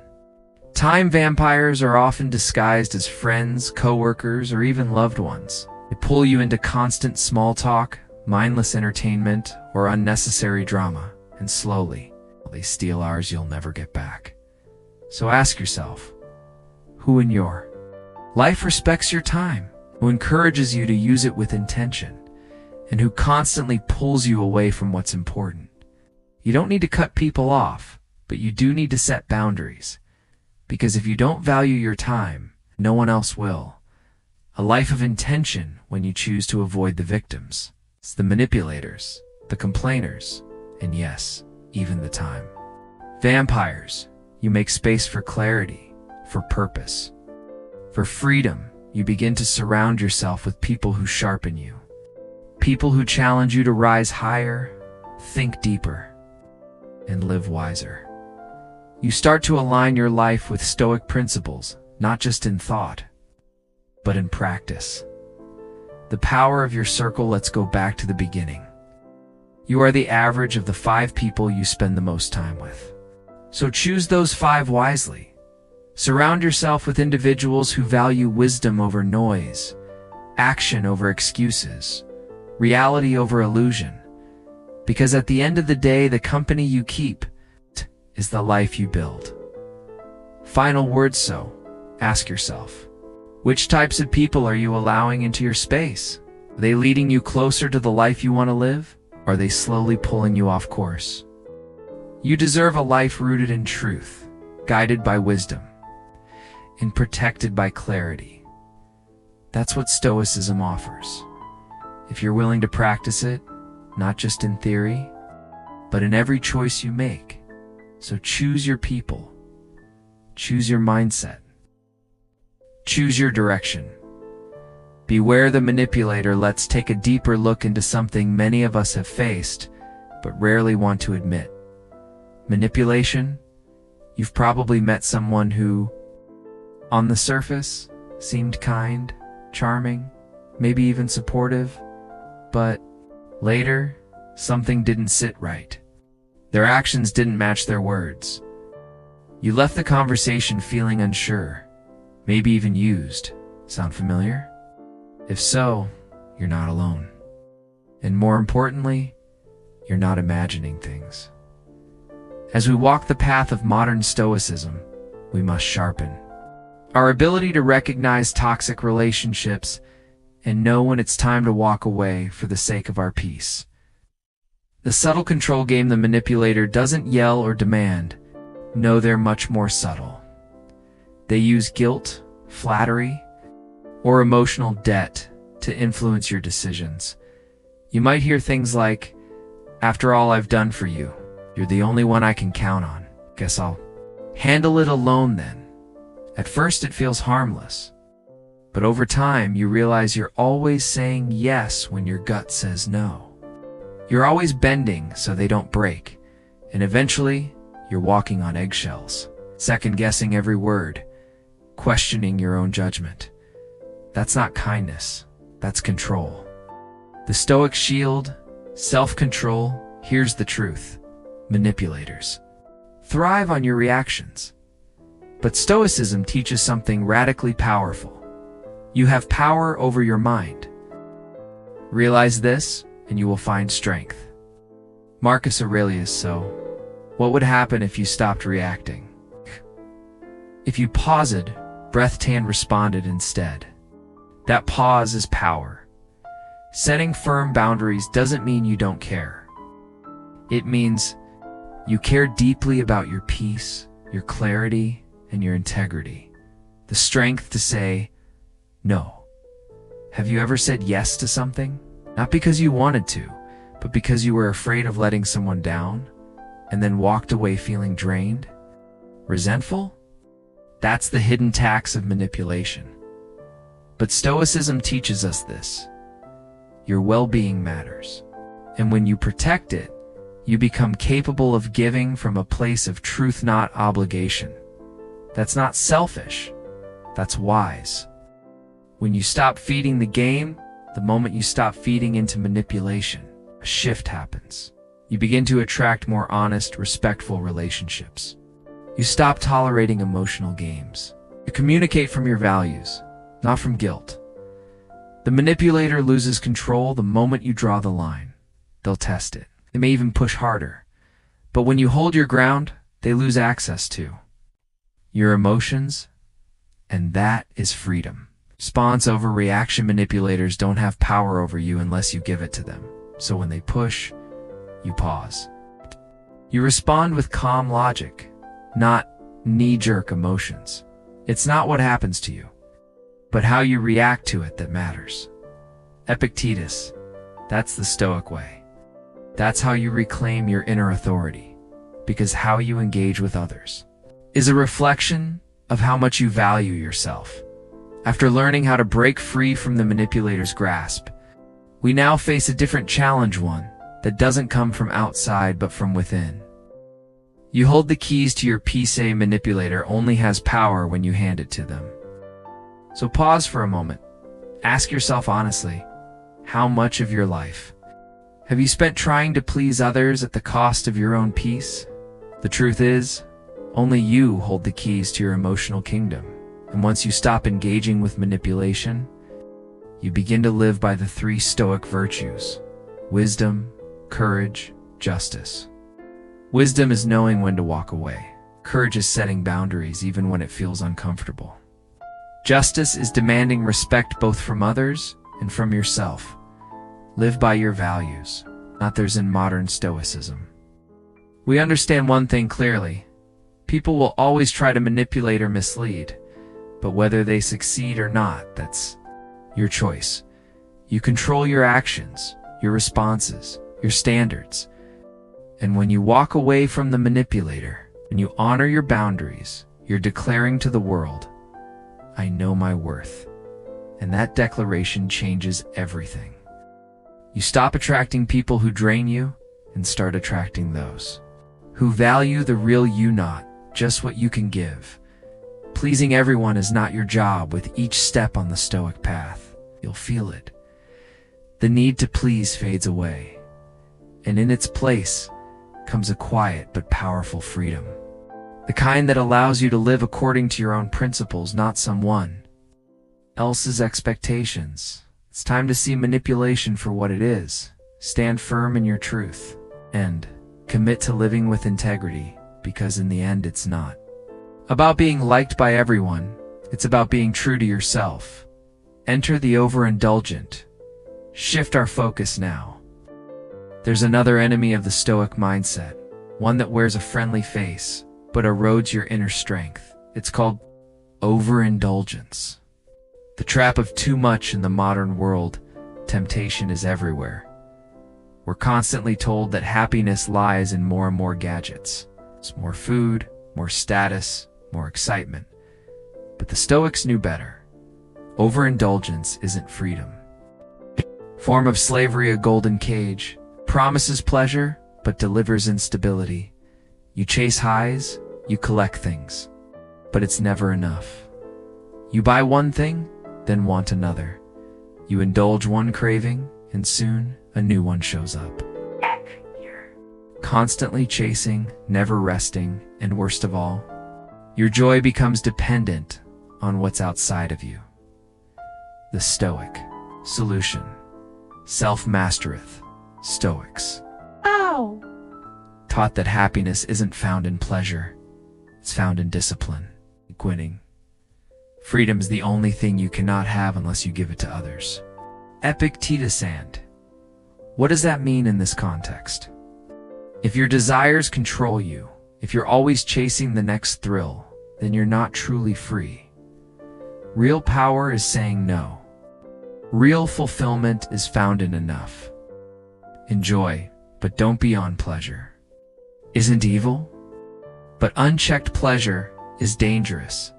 Time vampires are often disguised as friends, coworkers, or even loved ones. They pull you into constant small talk, mindless entertainment, or unnecessary drama, and slowly, they steal hours you'll never get back. So ask yourself, who in your life respects your time, who encourages you to use it with intention, and who constantly pulls you away from what's important? You don't need to cut people off, but you do need to set boundaries. Because if you don't value your time, no one else will. A life of intention when you choose to avoid the victims. It's the manipulators, the complainers, and yes, even the time vampires. You make space for clarity, for purpose, for freedom. You begin to surround yourself with people who sharpen you. People who challenge you to rise higher, think deeper, and live wiser. You start to align your life with Stoic principles, not just in thought, but in practice. The power of your circle. Let's go back to the beginning. You are the average of the 5 people you spend the most time with. So choose those 5 wisely. Surround yourself with individuals who value wisdom over noise, action over excuses, reality over illusion. Because at the end of the day, the company you keep is the life you build. Final words. So, ask yourself, which types of people are you allowing into your space? Are they leading you closer to the life you want to live? Or are they slowly pulling you off course? You deserve a life rooted in truth, guided by wisdom, and protected by clarity. That's what Stoicism offers. If you're willing to practice it, not just in theory, but in every choice you make. So choose your people, choose your mindset, choose your direction. Beware the manipulator. Let's take a deeper look into something many of us have faced, but rarely want to admit. Manipulation. You've probably met someone who, on the surface, seemed kind, charming, maybe even supportive, but later, something didn't sit right. Their actions didn't match their words. You left the conversation feeling unsure, maybe even used. Sound familiar? If so, you're not alone. And more importantly, you're not imagining things. As we walk the path of modern Stoicism, we must sharpen our ability to recognize toxic relationships and know when it's time to walk away for the sake of our peace. The subtle control game. The manipulator doesn't yell or demand. No, they're much more subtle. They use guilt, flattery, or emotional debt to influence your decisions. You might hear things like, "After all I've done for you, you're the only one I can count on. Guess I'll handle it alone then." At first it feels harmless, but over time you realize you're always saying yes when your gut says no. You're always bending so they don't break, and eventually you're walking on eggshells, second-guessing every word, questioning your own judgment. That's not kindness, that's control. The Stoic shield, self-control. Here's the truth: manipulators thrive on your reactions. But Stoicism teaches something radically powerful. You have power over your mind. Realize this, and you will find strength. Marcus Aurelius. So, what would happen if you stopped reacting? If you paused, Breathtan responded instead. That pause is power. Setting firm boundaries doesn't mean you don't care. It means you care deeply about your peace, your clarity, and your integrity. The strength to say no. Have you ever said yes to something? Not because you wanted to, but because you were afraid of letting someone down, and then walked away feeling drained? Resentful? That's the hidden tax of manipulation. But Stoicism teaches us this: your well-being matters. And when you protect it, you become capable of giving from a place of truth, not obligation. That's not selfish, that's wise. When you stop feeding the game, the moment you stop feeding into manipulation, a shift happens. You begin to attract more honest, respectful relationships. You stop tolerating emotional games. You communicate from your values, not from guilt. The manipulator loses control the moment you draw the line. They'll test it. They may even push harder. But when you hold your ground, they lose access to your emotions, and that is freedom. Response over reaction. Manipulators don't have power over you unless you give it to them. So when they push, you pause. You respond with calm logic, not knee-jerk emotions. It's not what happens to you, but how you react to it that matters. Epictetus, that's the Stoic way. That's how you reclaim your inner authority, because how you engage with others is a reflection of how much you value yourself. After learning how to break free from the manipulator's grasp, we now face a different challenge, one that doesn't come from outside but from within. You hold the keys to your peace. A manipulator only has power when you hand it to them. So pause for a moment. Ask yourself honestly, how much of your life have you spent trying to please others at the cost of your own peace? The truth is, only you hold the keys to your emotional kingdom. And once you stop engaging with manipulation, you begin to live by the 3 Stoic virtues: wisdom, courage, justice. Wisdom is knowing when to walk away. Courage is setting boundaries even when it feels uncomfortable. Justice is demanding respect both from others and from yourself. Live by your values, not theirs. In modern Stoicism, we understand one thing clearly: people will always try to manipulate or mislead, but whether they succeed or not, that's your choice. You control your actions, your responses, your standards. And when you walk away from the manipulator and you honor your boundaries, you're declaring to the world, "I know my worth." And that declaration changes everything. You stop attracting people who drain you and start attracting those who value the real you, not just what you can give. Pleasing everyone is not your job. With each step on the Stoic path, you'll feel it. The need to please fades away, and in its place comes a quiet but powerful freedom. The kind that allows you to live according to your own principles, not someone else's expectations. It's time to see manipulation for what it is. Stand firm in your truth, and commit to living with integrity, because in the end it's not about being liked by everyone, it's about being true to yourself. Enter the overindulgent. Shift our focus now. There's another enemy of the Stoic mindset, one that wears a friendly face, but erodes your inner strength. It's called Overindulgence. The trap of too much in the modern world. Temptation is everywhere. We're constantly told that happiness lies in more and more gadgets. It's more food, more status, more excitement. But the Stoics knew better. Overindulgence isn't freedom. Form of slavery, a golden cage. Promises pleasure, but delivers instability. You chase highs, you collect things. But it's never enough. You buy one thing, then want another. You indulge one craving, and soon a new one shows up. Constantly chasing, never resting, and worst of all, your joy becomes dependent on what's outside of you. The Stoic solution. Self-mastereth. Stoics. Ow! Taught that happiness isn't found in pleasure, it's found in discipline. Winning. Freedom's the only thing you cannot have unless you give it to others. Epictetus. What does that mean in this context? If your desires control you, if you're always chasing the next thrill, then you're not truly free. Real power is saying no. Real fulfillment is found in enough. Enjoy, but don't be on pleasure. Isn't evil? But unchecked pleasure is dangerous.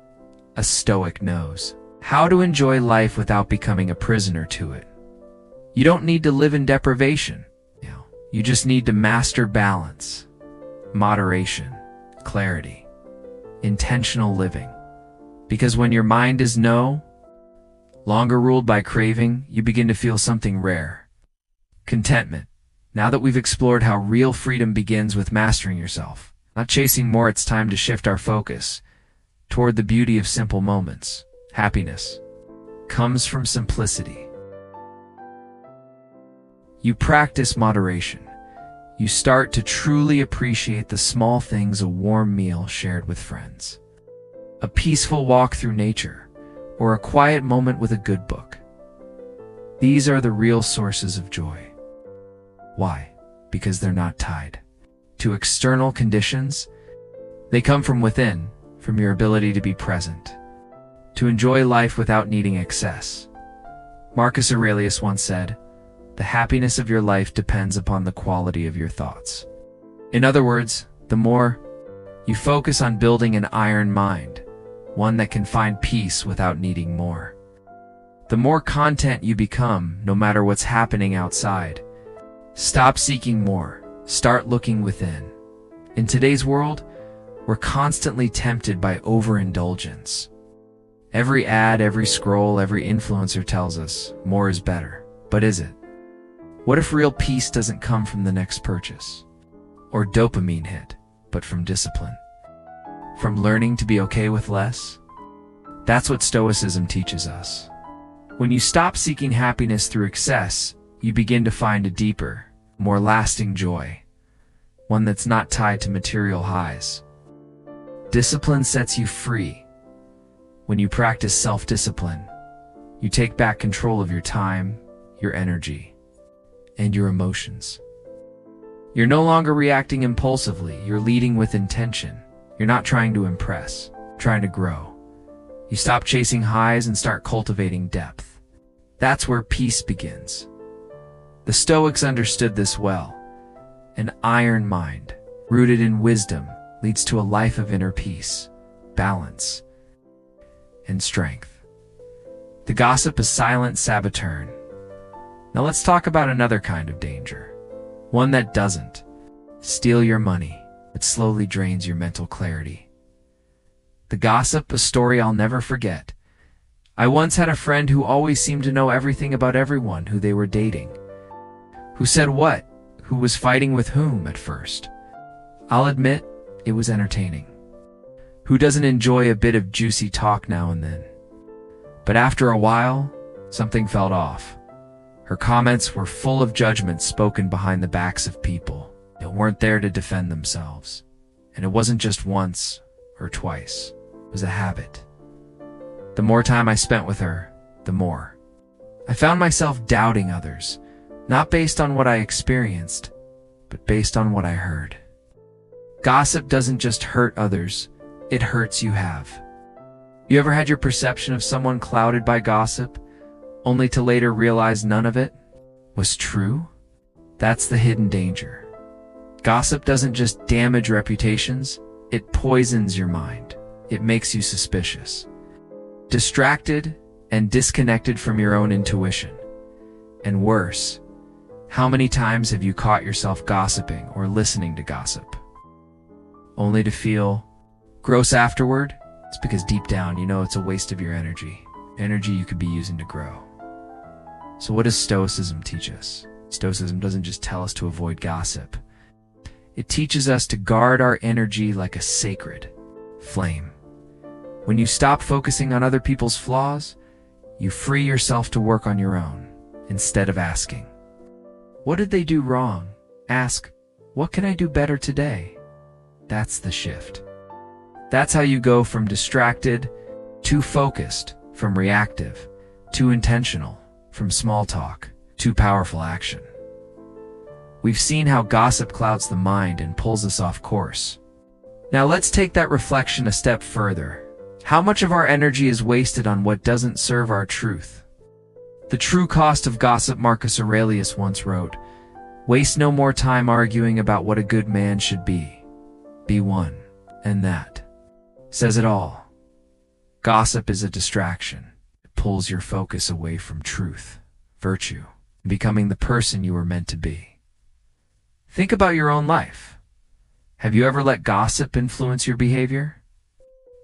A Stoic knows how to enjoy life without becoming a prisoner to it. You don't need to live in deprivation. You just need to master balance, moderation, clarity, intentional living. Because when your mind is no longer ruled by craving, you begin to feel something rare. Contentment. Now that we've explored how real freedom begins with mastering yourself, not chasing more, it's time to shift our focus toward the beauty of simple moments. Happiness comes from simplicity. You practice moderation. You start to truly appreciate the small things: a warm meal shared with friends, a peaceful walk through nature, or a quiet moment with a good book. These are the real sources of joy. Why? Because they're not tied to external conditions. They come from within, from your ability to be present, to enjoy life without needing excess. Marcus Aurelius once said, "The happiness of your life depends upon the quality of your thoughts." In other words, the more you focus on building an iron mind, one that can find peace without needing more, the more content you become, no matter what's happening outside. Stop seeking more. Start looking within. In today's world, we're constantly tempted by overindulgence. Every ad, every scroll, every influencer tells us more is better. But is it? What if real peace doesn't come from the next purchase or dopamine hit, but from discipline? From learning to be okay with less? That's what Stoicism teaches us. When you stop seeking happiness through excess, you begin to find a deeper, more lasting joy, one that's not tied to material highs. Discipline sets you free. When you practice self-discipline, you take back control of your time, your energy, and your emotions. You're no longer reacting impulsively, you're leading with intention. You're not trying to impress, trying to grow. You stop chasing highs and start cultivating depth. That's where peace begins. The Stoics understood this well. An iron mind, rooted in wisdom, leads to a life of inner peace, balance, and strength. The gossip, a silent saboteur. Now let's talk about another kind of danger. One that doesn't steal your money, but slowly drains your mental clarity. The gossip, a story I'll never forget. I once had a friend who always seemed to know everything about everyone who they were dating. Who said what? Who was fighting with whom at first? I'll admit, it was entertaining. Who doesn't enjoy a bit of juicy talk now and then? But after a while, something felt off. Her comments were full of judgment spoken behind the backs of people that weren't there to defend themselves. And it wasn't just once or twice. It was a habit. The more time I spent with her, the more I found myself doubting others, not based on what I experienced, but based on what I heard. Gossip doesn't just hurt others, it hurts you have. You ever had your perception of someone clouded by gossip, only to later realize none of it was true? That's the hidden danger. Gossip doesn't just damage reputations, it poisons your mind. It makes you suspicious, distracted, and disconnected from your own intuition. And worse, how many times have you caught yourself gossiping or listening to gossip, only to feel gross afterward? It's because deep down you know it's a waste of your energy you could be using to grow. So what does Stoicism teach us? Stoicism doesn't just tell us to avoid gossip. It teaches us to guard our energy like a sacred flame. When you stop focusing on other people's flaws, you free yourself to work on your own. Instead of asking, "What did they do wrong?" ask, "What can I do better today?" That's the shift. That's how you go from distracted to focused, from reactive to intentional, from small talk to powerful action. We've seen how gossip clouds the mind and pulls us off course. Now let's take that reflection a step further. How much of our energy is wasted on what doesn't serve our truth? The true cost of gossip, Marcus Aurelius once wrote, "Waste no more time arguing about what a good man should be. Be one." And that says it all. Gossip is a distraction. It pulls your focus away from truth, virtue, and becoming the person you were meant to be. Think about your own life. Have you ever let gossip influence your behavior?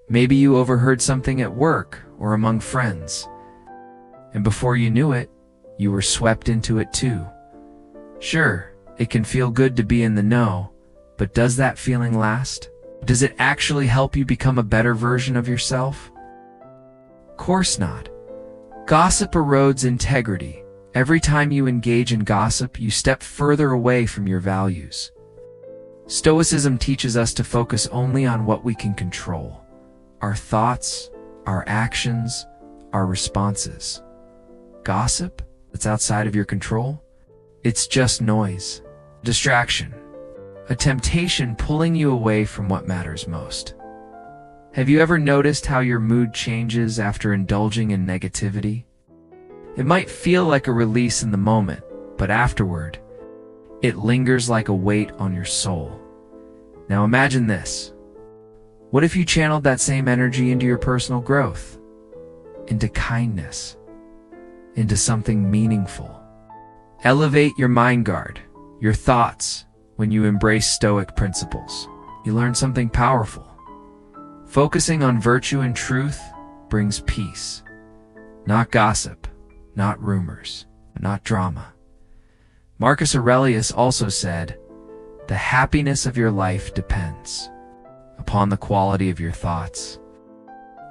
Maybe you overheard something at work or among friends, and before you knew it, you were swept into it too. Sure, it can feel good to be in the know, but does that feeling last? Does it actually help you become a better version of yourself? Of course not. Gossip erodes integrity. Every time you engage in gossip, you step further away from your values. Stoicism teaches us to focus only on what we can control: our thoughts, our actions, our responses. Gossip that's outside of your control? It's just noise, distraction, a temptation pulling you away from what matters most. Have you ever noticed how your mood changes after indulging in negativity? It might feel like a release in the moment, but afterward, it lingers like a weight on your soul. Now imagine this. What if you channeled that same energy into your personal growth, into kindness, into something meaningful? Elevate your mind guard, your thoughts. When you embrace Stoic principles, you learn something powerful. Focusing on virtue and truth brings peace, not gossip, not rumors, not drama. Marcus Aurelius also said, "The happiness of your life depends upon the quality of your thoughts."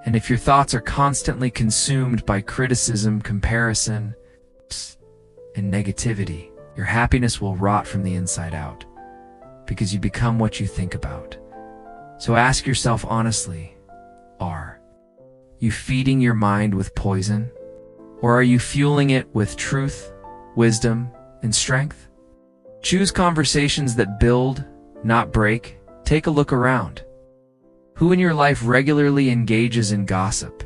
And if your thoughts are constantly consumed by criticism, comparison, and negativity, your happiness will rot from the inside out, because you become what you think about. So ask yourself honestly, are you feeding your mind with poison? Or are you fueling it with truth, wisdom, and strength? Choose conversations that build, not break. Take a look around. Who in your life regularly engages in gossip?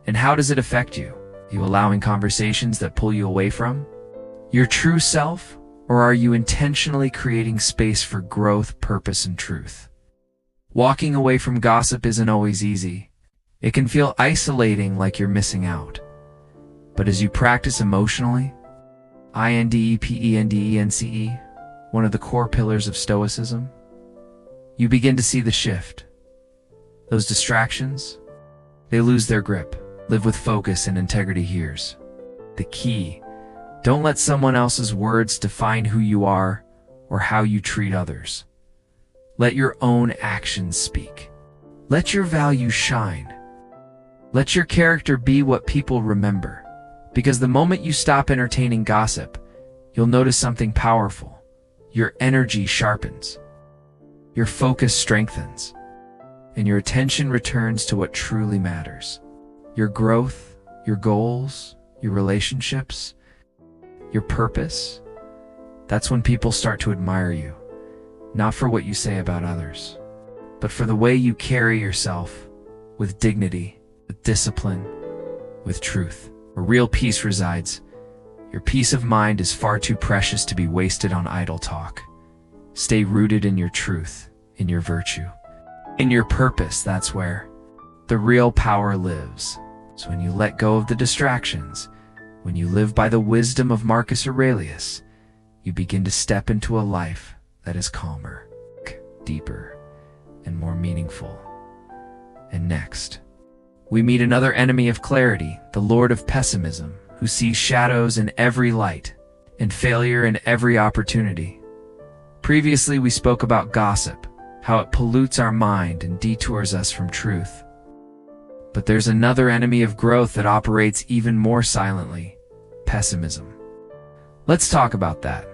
And how does it affect you? Are you allowing conversations that pull you away from your true self? Or are you intentionally creating space for growth, purpose, and truth? Walking away from gossip isn't always easy. It can feel isolating, like you're missing out. But as you practice emotionally, independence, one of the core pillars of Stoicism, you begin to see the shift. Those distractions, they lose their grip. Live with focus and integrity. Here's the key. Don't let someone else's words define who you are or how you treat others. Let your own actions speak. Let your values shine. Let your character be what people remember. Because the moment you stop entertaining gossip, you'll notice something powerful. Your energy sharpens. Your focus strengthens. And your attention returns to what truly matters. Your growth, your goals, your relationships, your purpose. That's when people start to admire you, not for what you say about others, but for the way you carry yourself with dignity. with discipline, with truth. Where real peace resides, your peace of mind is far too precious to be wasted on idle talk. Stay rooted in your truth, in your virtue, in your purpose. That's where the real power lives. So when you let go of the distractions, when you live by the wisdom of Marcus Aurelius, you begin to step into a life that is calmer, deeper, and more meaningful. And next, we meet another enemy of clarity, the Lord of Pessimism, who sees shadows in every light and failure in every opportunity. Previously, we spoke about gossip, how it pollutes our mind and detours us from truth. But there's another enemy of growth that operates even more silently: pessimism. Let's talk about that.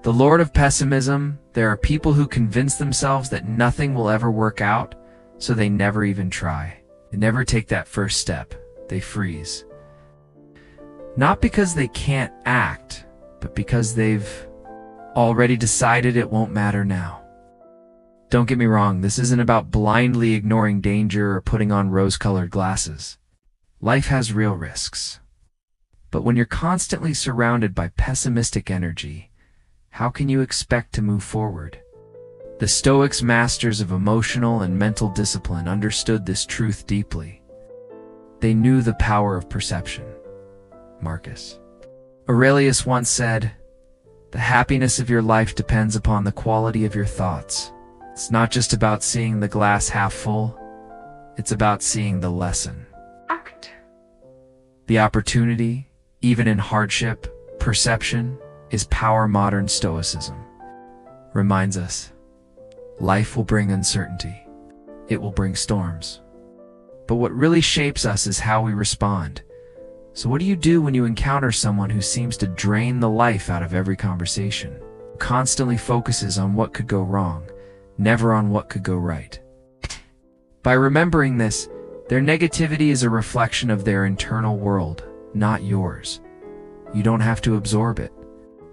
The Lord of Pessimism, there are people who convince themselves that nothing will ever work out, so they never even try. They never take that first step. They freeze. Not because they can't act, but because they've already decided it won't matter now. Don't get me wrong, this isn't about blindly ignoring danger or putting on rose-colored glasses. Life has real risks. But when you're constantly surrounded by pessimistic energy, how can you expect to move forward? The Stoics, masters of emotional and mental discipline, understood this truth deeply. They knew the power of perception. Marcus Aurelius once said, "The happiness of your life depends upon the quality of your thoughts." It's not just about seeing the glass half full, it's about seeing the lesson. The opportunity, even in hardship, perception, is power. Modern Stoicism reminds us, life will bring uncertainty. It will bring storms. But what really shapes us is how we respond. So what do you do when you encounter someone who seems to drain the life out of every conversation, who constantly focuses on what could go wrong, never on what could go right? By remembering this, their negativity is a reflection of their internal world, not yours. You don't have to absorb it.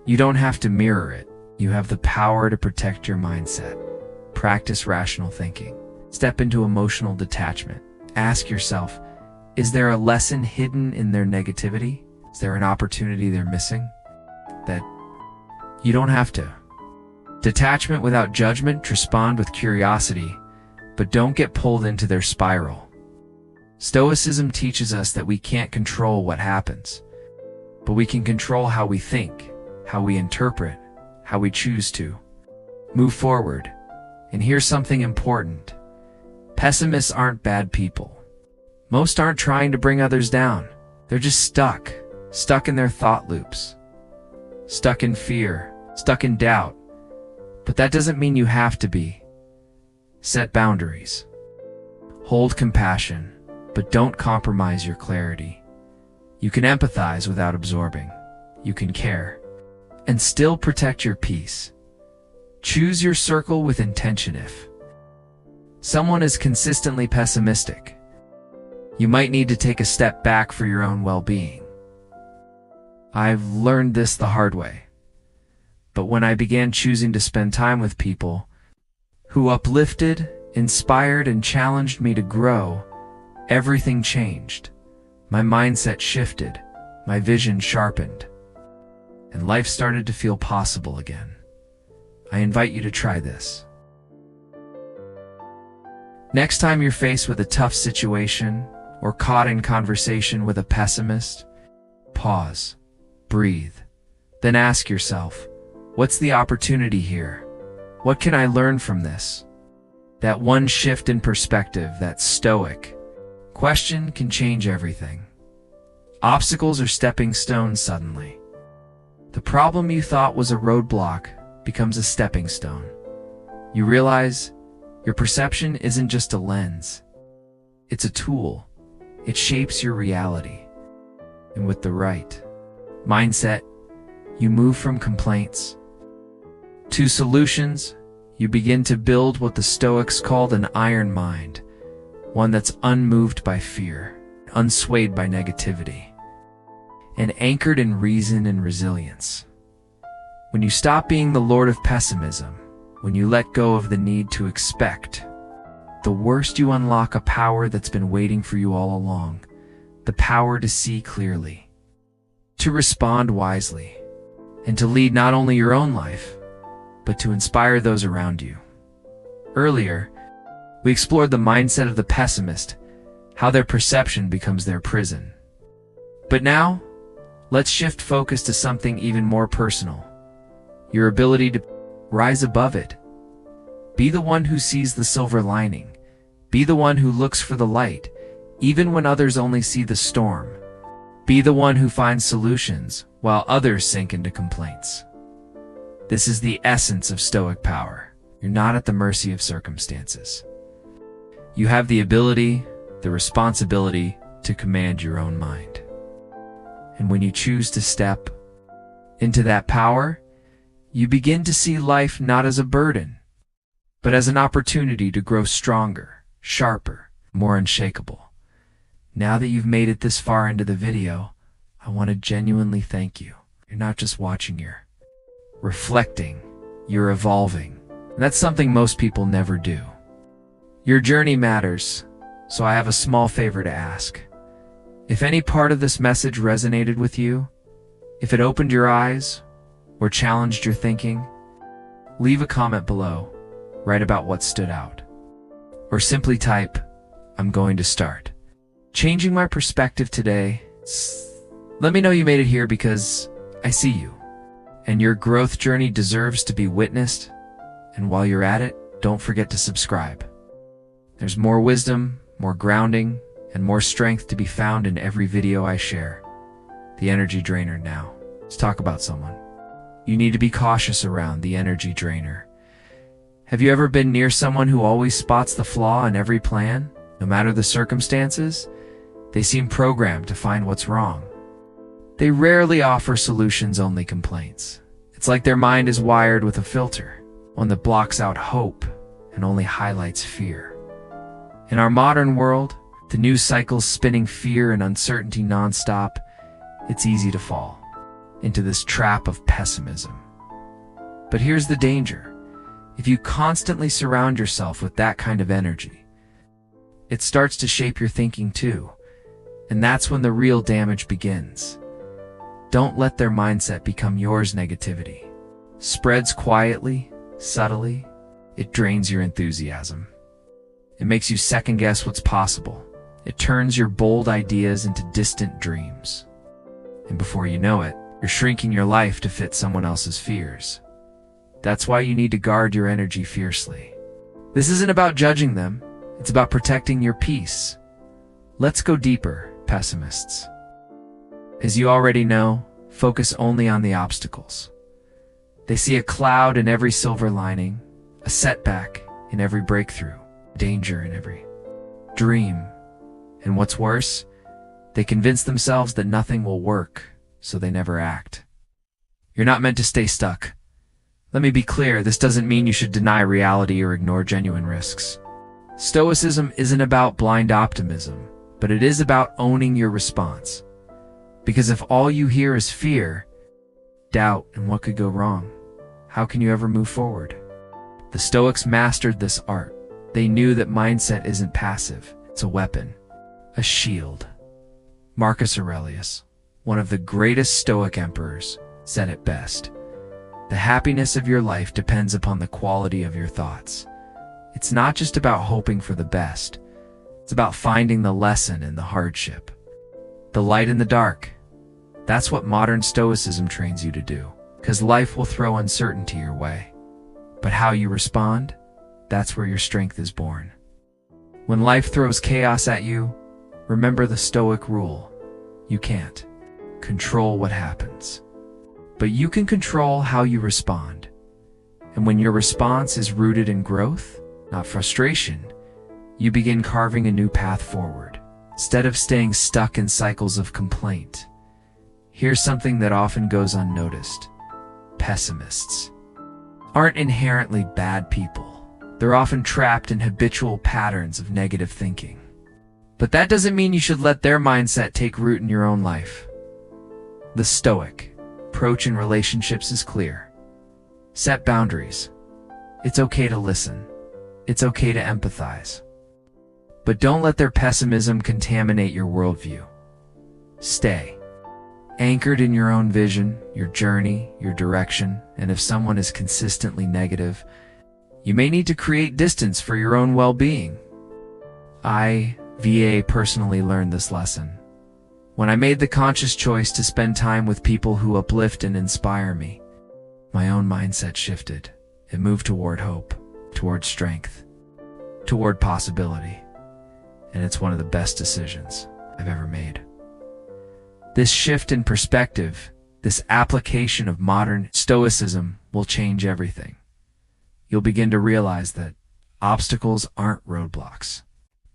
You don't have to mirror it. You have the power to protect your mindset. Practice rational thinking. Step into emotional detachment. Ask yourself, is there a lesson hidden in their negativity? Is there an opportunity they're missing? That you don't have to. Detachment without judgment. Respond with curiosity, but don't get pulled into their spiral. Stoicism teaches us that we can't control what happens, but we can control how we think, how we interpret, how we choose to move forward. And here's something important. Pessimists aren't bad people. Most aren't trying to bring others down. They're just stuck in their thought loops, stuck in fear, stuck in doubt. But that doesn't mean you have to be. Set boundaries. Hold compassion, but don't compromise your clarity. You can empathize without absorbing. You can care and still protect your peace. Choose your circle with intention. If someone is consistently pessimistic, you might need to take a step back for your own well-being. I've learned this the hard way. But when I began choosing to spend time with people who uplifted, inspired, and challenged me to grow, everything changed. My mindset shifted, my vision sharpened, and life started to feel possible again. I invite you to try this. Next time you're faced with a tough situation or caught in conversation with a pessimist, pause, breathe, then ask yourself, what's the opportunity here? What can I learn from this? That one shift in perspective, that stoic question, can change everything. Obstacles are stepping stones suddenly. The problem you thought was a roadblock becomes a stepping stone. You realize your perception isn't just a lens. It's a tool. It shapes your reality. And with the right mindset, you move from complaints to solutions. You begin to build what the Stoics called an iron mind, one that's unmoved by fear, unswayed by negativity, and anchored in reason and resilience. When you stop being the lord of pessimism, when you let go of the need to expect the the worst, you unlock a power that's been waiting for you all along. The power to see clearly, to respond wisely, and to lead not only your own life, but to inspire those around you. Earlier, we explored the mindset of the pessimist, how their perception becomes their prison. But now, let's shift focus to something even more personal. Your ability to rise above it. Be the one who sees the silver lining. Be the one who looks for the light, even when others only see the storm. Be the one who finds solutions, while others sink into complaints. This is the essence of Stoic power. You're not at the mercy of circumstances. You have the ability, the responsibility to command your own mind. And when you choose to step into that power, you begin to see life not as a burden, but as an opportunity to grow stronger, sharper, more unshakable. Now that you've made it this far into the video, I want to genuinely thank you. You're not just watching, you're reflecting, you're evolving. And that's something most people never do. Your journey matters, so I have a small favor to ask. If any part of this message resonated with you, if it opened your eyes or challenged your thinking, leave a comment below, write about what stood out. Or simply type, "I'm going to start changing my perspective today." Let me know you made it here because I see you, and your growth journey deserves to be witnessed. And while you're at it, don't forget to subscribe. There's more wisdom, more grounding, and more strength to be found in every video I share. The energy drainer now. Let's talk about someone you need to be cautious around, the energy drainer. Have you ever been near someone who always spots the flaw in every plan? No matter the circumstances, they seem programmed to find what's wrong. They rarely offer solutions, only complaints. It's like their mind is wired with a filter, one that blocks out hope and only highlights fear. In our modern world, the news cycles spinning fear and uncertainty nonstop, it's easy to fall into this trap of pessimism. But here's the danger. If you constantly surround yourself with that kind of energy, it starts to shape your thinking too. And that's when the real damage begins. Don't let their mindset become yours. Negativity spreads quietly, subtly. It drains your enthusiasm. It makes you second-guess what's possible. It turns your bold ideas into distant dreams. And before you know it, you're shrinking your life to fit someone else's fears. That's why you need to guard your energy fiercely. This isn't about judging them. It's about protecting your peace. Let's go deeper, pessimists. As you already know, focus only on the obstacles. They see a cloud in every silver lining, a setback in every breakthrough, danger in every dream. And what's worse, they convince themselves that nothing will work, so they never act. You're not meant to stay stuck. Let me be clear, this doesn't mean you should deny reality or ignore genuine risks. Stoicism isn't about blind optimism, but it is about owning your response. Because if all you hear is fear, doubt, and what could go wrong, how can you ever move forward? The Stoics mastered this art. They knew that mindset isn't passive, it's a weapon, a shield. Marcus Aurelius, one of the greatest Stoic emperors, said it best. The happiness of your life depends upon the quality of your thoughts. It's not just about hoping for the best. It's about finding the lesson in the hardship, the light in the dark. That's what modern Stoicism trains you to do, because life will throw uncertainty your way. But how you respond, that's where your strength is born. When life throws chaos at you, remember the Stoic rule. You can't control what happens, but you can control how you respond. And when your response is rooted in growth, not frustration, you begin carving a new path forward, instead of staying stuck in cycles of complaint. Here's something that often goes unnoticed. Pessimists aren't inherently bad people. They're often trapped in habitual patterns of negative thinking. But that doesn't mean you should let their mindset take root in your own life. The Stoic approach in relationships is clear. Set boundaries. It's okay to listen. It's okay to empathize. But don't let their pessimism contaminate your worldview. Stay anchored in your own vision, your journey, your direction, and if someone is consistently negative, you may need to create distance for your own well-being. I personally learned this lesson when I made the conscious choice to spend time with people who uplift and inspire me. My own mindset shifted. It moved toward hope, toward strength, toward possibility. And it's one of the best decisions I've ever made. This shift in perspective, this application of modern Stoicism will change everything. You'll begin to realize that obstacles aren't roadblocks.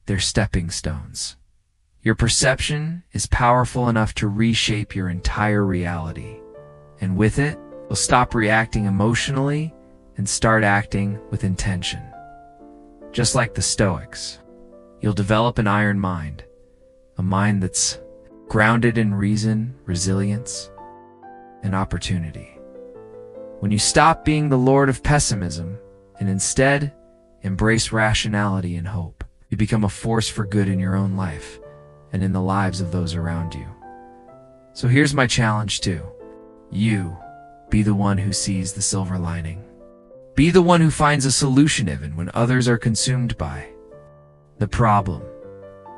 They're stepping stones. Your perception is powerful enough to reshape your entire reality. And with it, you'll stop reacting emotionally and start acting with intention. Just like the Stoics, you'll develop an iron mind, a mind that's grounded in reason, resilience, and opportunity. When you stop being the lord of pessimism and instead embrace rationality and hope, you become a force for good in your own life and in the lives of those around you. So here's my challenge too. You be the one who sees the silver lining. Be the one who finds a solution even when others are consumed by the problem.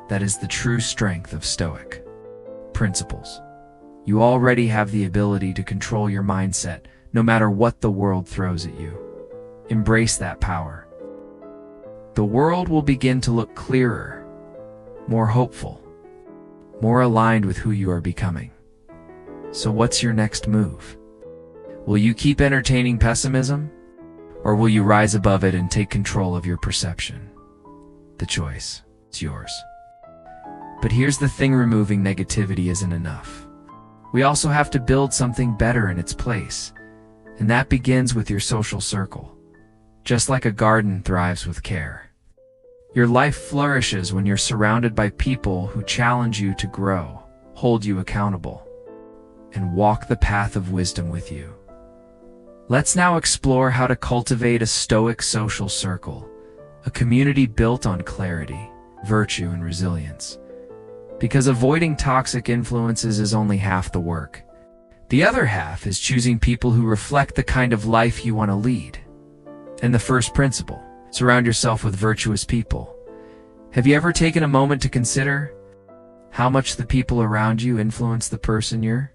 That is the true strength of Stoic principles. You already have the ability to control your mindset no matter what the world throws at you. Embrace that power. The world will begin to look clearer, more hopeful, more aligned with who you are becoming. So what's your next move? Will you keep entertaining pessimism? Or will you rise above it and take control of your perception? The choice is yours. But here's the thing, removing negativity isn't enough. We also have to build something better in its place. And that begins with your social circle. Just like a garden thrives with care. Your life flourishes when you're surrounded by people who challenge you to grow, hold you accountable, and walk the path of wisdom with you. Let's now explore how to cultivate a Stoic social circle, a community built on clarity, virtue, and resilience. Because avoiding toxic influences is only half the work. The other half is choosing people who reflect the kind of life you want to lead. And the first principle, surround yourself with virtuous people. Have you ever taken a moment to consider how much the people around you influence the person you're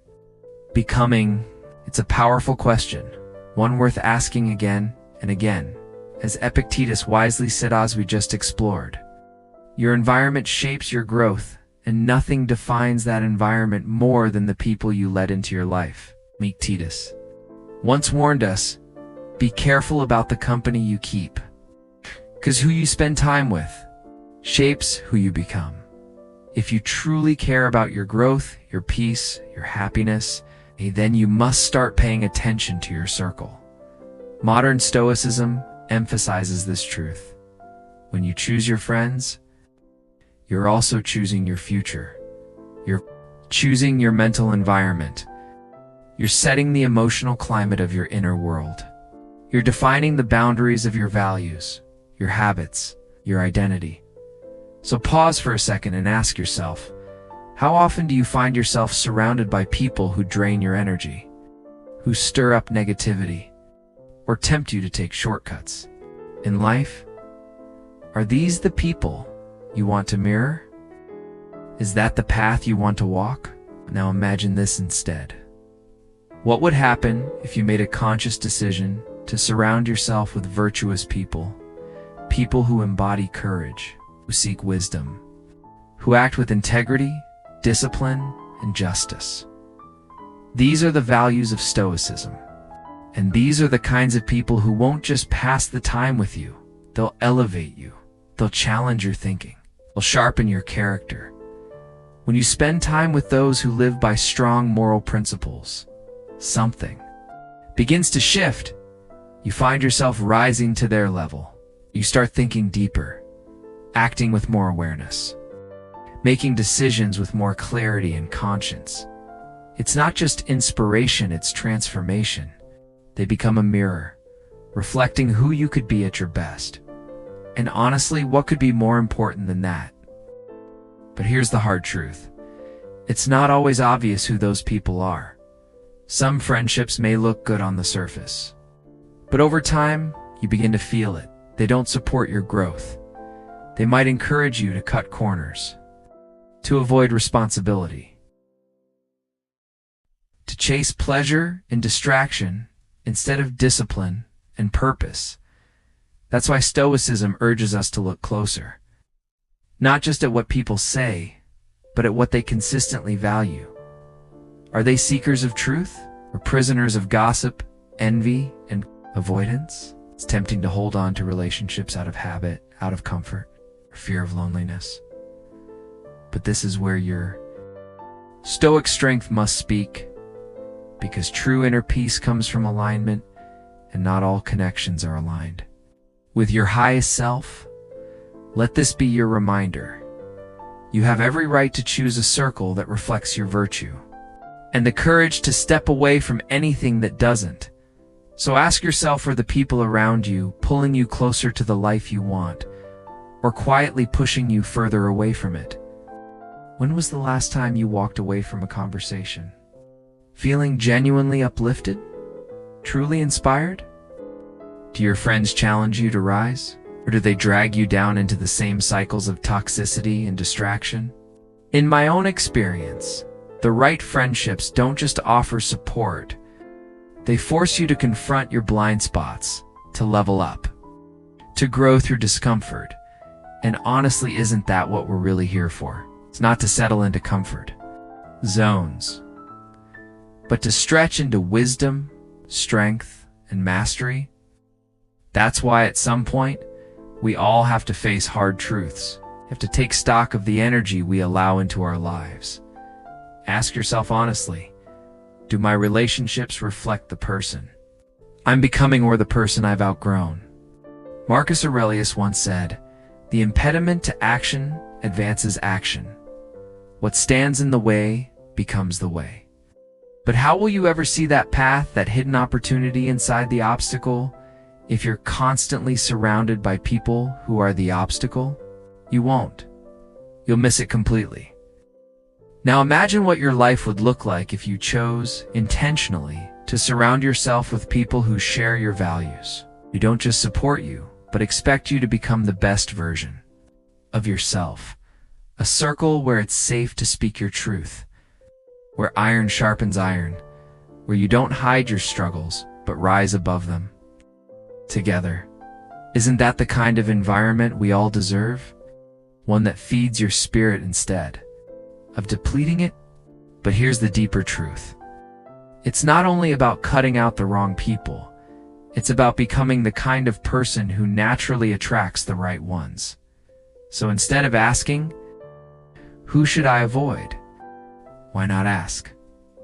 becoming? It's a powerful question, one worth asking again and again. As Epictetus wisely said, as we just explored, your environment shapes your growth, and nothing defines that environment more than the people you let into your life. Epictetus once warned us, be careful about the company you keep, because who you spend time with shapes who you become. If you truly care about your growth, your peace, your happiness, then you must start paying attention to your circle. Modern Stoicism emphasizes this truth. When you choose your friends, you're also choosing your future. You're choosing your mental environment. You're setting the emotional climate of your inner world. You're defining the boundaries of your values, your habits, your identity. So pause for a second and ask yourself, how often do you find yourself surrounded by people who drain your energy, who stir up negativity, or tempt you to take shortcuts? In life, are these the people you want to mirror? Is that the path you want to walk? Now imagine this instead. What would happen if you made a conscious decision to surround yourself with virtuous people, people who embody courage, who seek wisdom, who act with integrity, discipline, and justice? These are the values of Stoicism. And these are the kinds of people who won't just pass the time with you. They'll elevate you. They'll challenge your thinking. They'll sharpen your character. When you spend time with those who live by strong moral principles, something begins to shift. You find yourself rising to their level. You start thinking deeper, acting with more awareness, making decisions with more clarity and conscience. It's not just inspiration, it's transformation. They become a mirror, reflecting who you could be at your best. And honestly, what could be more important than that? But here's the hard truth. It's not always obvious who those people are. Some friendships may look good on the surface, but over time, you begin to feel it. They don't support your growth. They might encourage you to cut corners, to avoid responsibility, to chase pleasure and distraction instead of discipline and purpose. That's why Stoicism urges us to look closer, not just at what people say, but at what they consistently value. Are they seekers of truth or prisoners of gossip, envy, and avoidance? It's tempting to hold on to relationships out of habit, out of comfort, or fear of loneliness. But this is where your Stoic strength must speak, because true inner peace comes from alignment, and not all connections are aligned with your highest self. Let this be your reminder. You have every right to choose a circle that reflects your virtue, and the courage to step away from anything that doesn't. So ask yourself, are the people around you pulling you closer to the life you want, or quietly pushing you further away from it? When was the last time you walked away from a conversation feeling genuinely uplifted, truly inspired? Do your friends challenge you to rise, or do they drag you down into the same cycles of toxicity and distraction? In my own experience, the right friendships don't just offer support, they force you to confront your blind spots, to level up, to grow through discomfort. And honestly, isn't that what we're really here for? It's not to settle into comfort zones, but to stretch into wisdom, strength, and mastery. That's why at some point, we all have to face hard truths. We have to take stock of the energy we allow into our lives. Ask yourself honestly, do my relationships reflect the person I'm becoming or the person I've outgrown? Marcus Aurelius once said, "The impediment to action advances action. What stands in the way becomes the way." But how will you ever see that path, that hidden opportunity inside the obstacle, if you're constantly surrounded by people who are the obstacle? You won't. You'll miss it completely. Now imagine what your life would look like if you chose, intentionally, to surround yourself with people who share your values, who don't just support you, but expect you to become the best version of yourself. A circle where it's safe to speak your truth, where iron sharpens iron, where you don't hide your struggles, but rise above them together. Isn't that the kind of environment we all deserve? One that feeds your spirit instead of depleting it? But here's the deeper truth. It's not only about cutting out the wrong people, it's about becoming the kind of person who naturally attracts the right ones. So instead of asking, who should I avoid? Why not ask,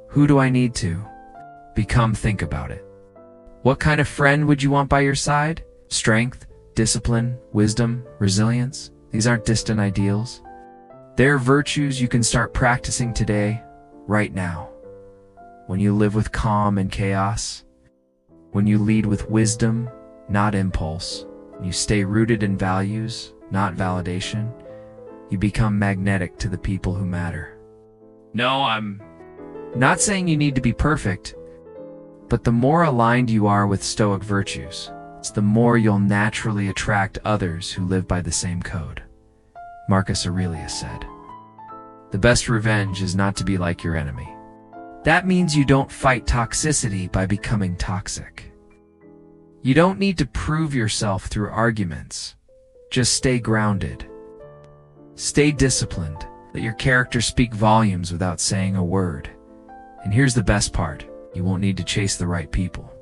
who do I need to become? Think about it. What kind of friend would you want by your side? Strength, discipline, wisdom, resilience. These aren't distant ideals. They're virtues you can start practicing today, right now. When you live with calm and chaos, when you lead with wisdom, not impulse, when you stay rooted in values, not validation, you become magnetic to the people who matter. No, I'm not saying you need to be perfect, but the more aligned you are with Stoic virtues, it's the more you'll naturally attract others who live by the same code. Marcus Aurelius said, "The best revenge is not to be like your enemy." That means you don't fight toxicity by becoming toxic. You don't need to prove yourself through arguments. Just stay grounded. Stay disciplined. Let your character speak volumes without saying a word. And here's the best part. You won't need to chase the right people.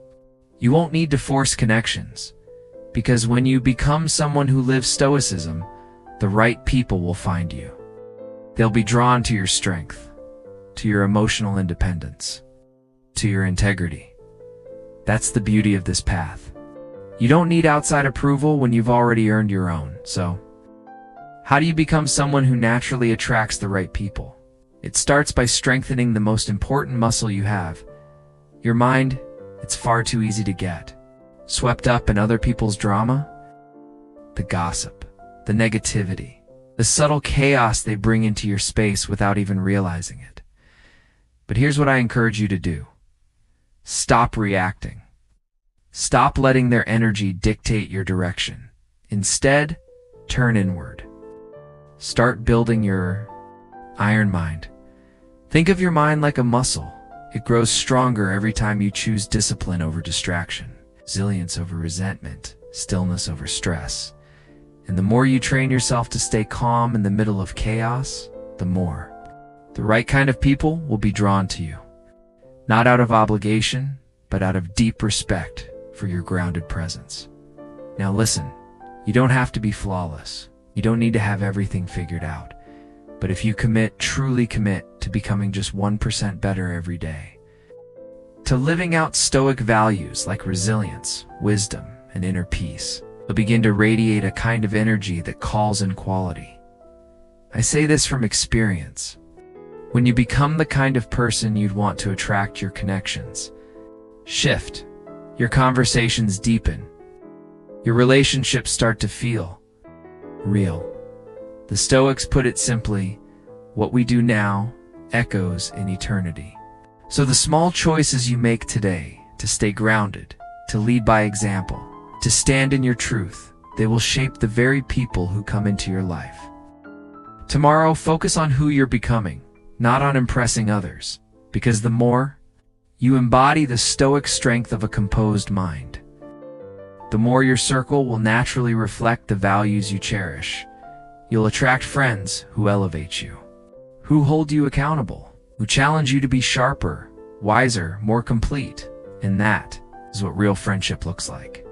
You won't need to force connections. Because when you become someone who lives Stoicism, the right people will find you. They'll be drawn to your strength, to your emotional independence, to your integrity. That's the beauty of this path. You don't need outside approval when you've already earned your own. So, how do you become someone who naturally attracts the right people? It starts by strengthening the most important muscle you have. Your mind. It's far too easy to get swept up in other people's drama, the gossip, the negativity, the subtle chaos they bring into your space without even realizing it. But here's what I encourage you to do. Stop reacting. Stop letting their energy dictate your direction. Instead, turn inward. Start building your iron mind. Think of your mind like a muscle. It grows stronger every time you choose discipline over distraction, resilience over resentment, stillness over stress. And the more you train yourself to stay calm in the middle of chaos, the more the right kind of people will be drawn to you. Not out of obligation, but out of deep respect for your grounded presence. Now listen, you don't have to be flawless. You don't need to have everything figured out. But if you truly commit to becoming just 1% better every day, to living out Stoic values like resilience, wisdom, and inner peace, you'll begin to radiate a kind of energy that calls in quality. I say this from experience. When you become the kind of person you'd want to attract, your connections shift, your conversations deepen, your relationships start to feel real. The Stoics put it simply, what we do now echoes in eternity. So the small choices you make today to stay grounded, to lead by example, to stand in your truth, they will shape the very people who come into your life. Tomorrow, focus on who you're becoming, not on impressing others, because the more you embody the Stoic strength of a composed mind, the more your circle will naturally reflect the values you cherish. You'll attract friends who elevate you, who hold you accountable, who challenge you to be sharper, wiser, more complete. And that is what real friendship looks like.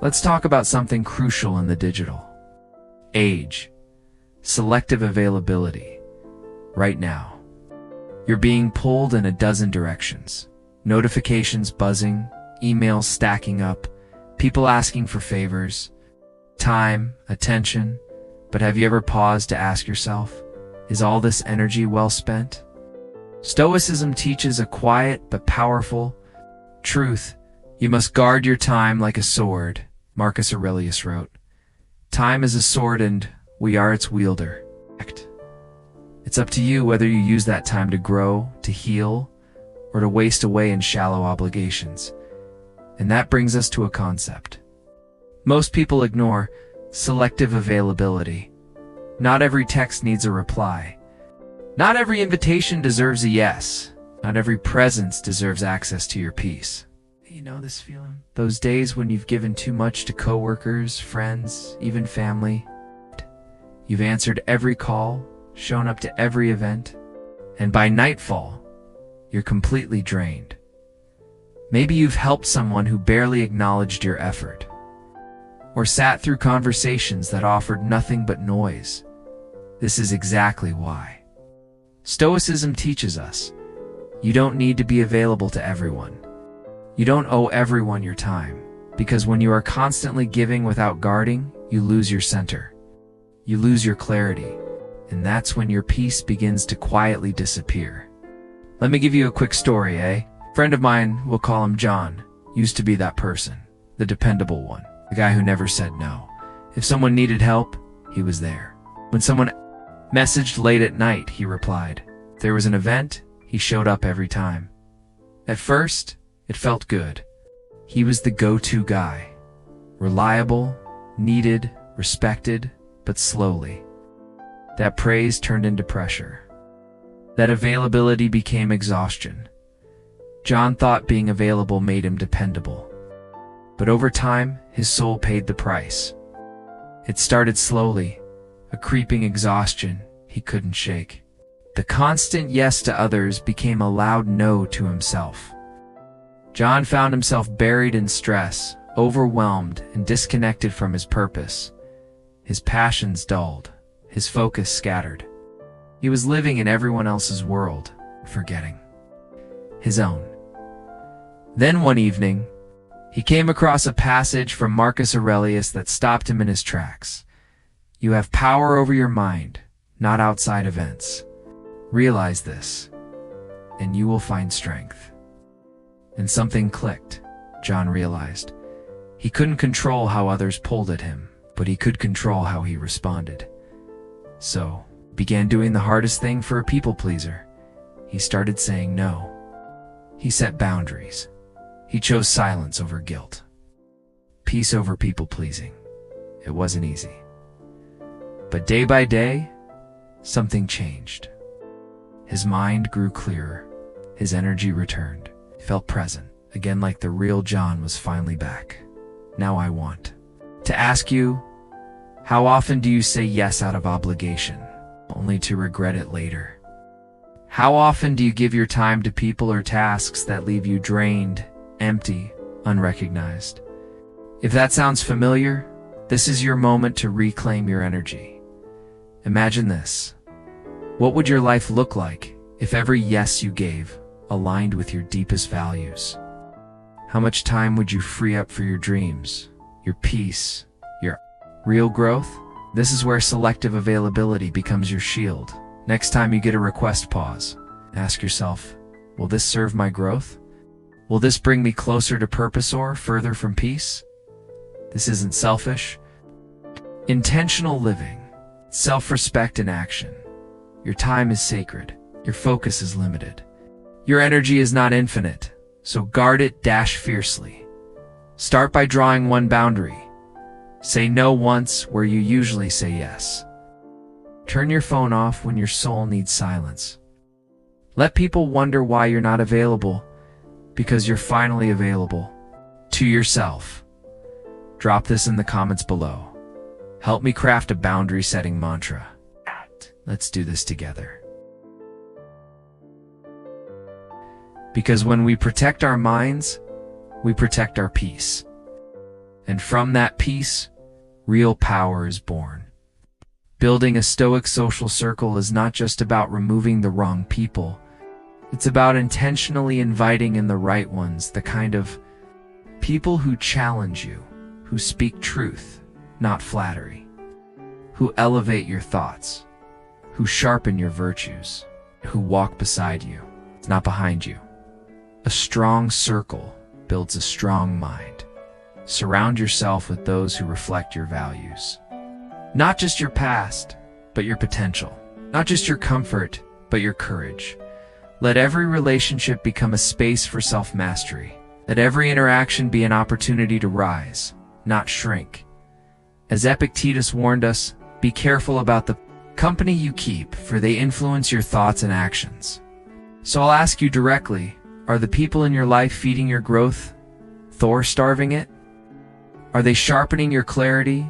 Let's talk about something crucial in the digital age: selective availability. Right now, you're being pulled in a dozen directions. Notifications buzzing, emails stacking up, people asking for favors, time, attention. But have you ever paused to ask yourself, is all this energy well spent? Stoicism teaches a quiet but powerful truth. You must guard your time like a sword, Marcus Aurelius wrote. Time is a sword and we are its wielder. It's up to you whether you use that time to grow, to heal, or to waste away in shallow obligations. And that brings us to a concept most people ignore: selective availability. Not every text needs a reply. Not every invitation deserves a yes. Not every presence deserves access to your peace. You know this feeling? Those days when you've given too much to coworkers, friends, even family. You've answered every call, shown up to every event, and by nightfall, you're completely drained. Maybe you've helped someone who barely acknowledged your effort, or sat through conversations that offered nothing but noise. This is exactly why Stoicism teaches us you don't need to be available to everyone. You don't owe everyone your time, because when you are constantly giving without guarding, you lose your center. You lose your clarity, and that's when your peace begins to quietly disappear. Let me give you a quick story, A friend of mine, we'll call him John, used to be that person, the dependable one, the guy who never said no. If someone needed help, he was there. When someone messaged late at night, he replied. If there was an event, he showed up every time. At first, it felt good. He was the go-to guy. Reliable, needed, respected, but slowly, that praise turned into pressure. That availability became exhaustion. John thought being available made him dependable. But over time, his soul paid the price. It started slowly, a creeping exhaustion he couldn't shake. The constant yes to others became a loud no to himself. John found himself buried in stress, overwhelmed and disconnected from his purpose. His passions dulled, his focus scattered. He was living in everyone else's world, forgetting his own. Then one evening, he came across a passage from Marcus Aurelius that stopped him in his tracks. You have power over your mind, not outside events. Realize this, and you will find strength. And something clicked, John realized. He couldn't control how others pulled at him, but he could control how he responded. So, began doing the hardest thing for a people pleaser. He started saying no. He set boundaries. He chose silence over guilt. Peace over people pleasing. It wasn't easy. But day by day, something changed. His mind grew clearer. His energy returned. He felt present, again like the real John was finally back. Now I want to ask you, how often do you say yes out of obligation, only to regret it later? How often do you give your time to people or tasks that leave you drained, empty, unrecognized? If that sounds familiar, this is your moment to reclaim your energy. Imagine this. What would your life look like if every yes you gave aligned with your deepest values? How much time would you free up for your dreams, your peace, your real growth? This is where selective availability becomes your shield. Next time you get a request, pause. Ask yourself, will this serve my growth? Will this bring me closer to purpose or further from peace? This isn't selfish. Intentional living, self-respect in action. Your time is sacred. Your focus is limited. Your energy is not infinite, so guard it fiercely. Start by drawing one boundary. Say no once where you usually say yes. Turn your phone off when your soul needs silence. Let people wonder why you're not available, because you're finally available to yourself. Drop this in the comments below. Help me craft a boundary-setting mantra. Let's do this together. Because when we protect our minds, we protect our peace. And from that peace, real power is born. Building a Stoic social circle is not just about removing the wrong people. It's about intentionally inviting in the right ones, the kind of people who challenge you, who speak truth, not flattery, who elevate your thoughts, who sharpen your virtues, who walk beside you, not behind you. A strong circle builds a strong mind. Surround yourself with those who reflect your values. Not just your past, but your potential. Not just your comfort, but your courage. Let every relationship become a space for self-mastery. Let every interaction be an opportunity to rise, not shrink. As Epictetus warned us, be careful about the company you keep, for they influence your thoughts and actions. So I'll ask you directly, are the people in your life feeding your growth, starving it? Are they sharpening your clarity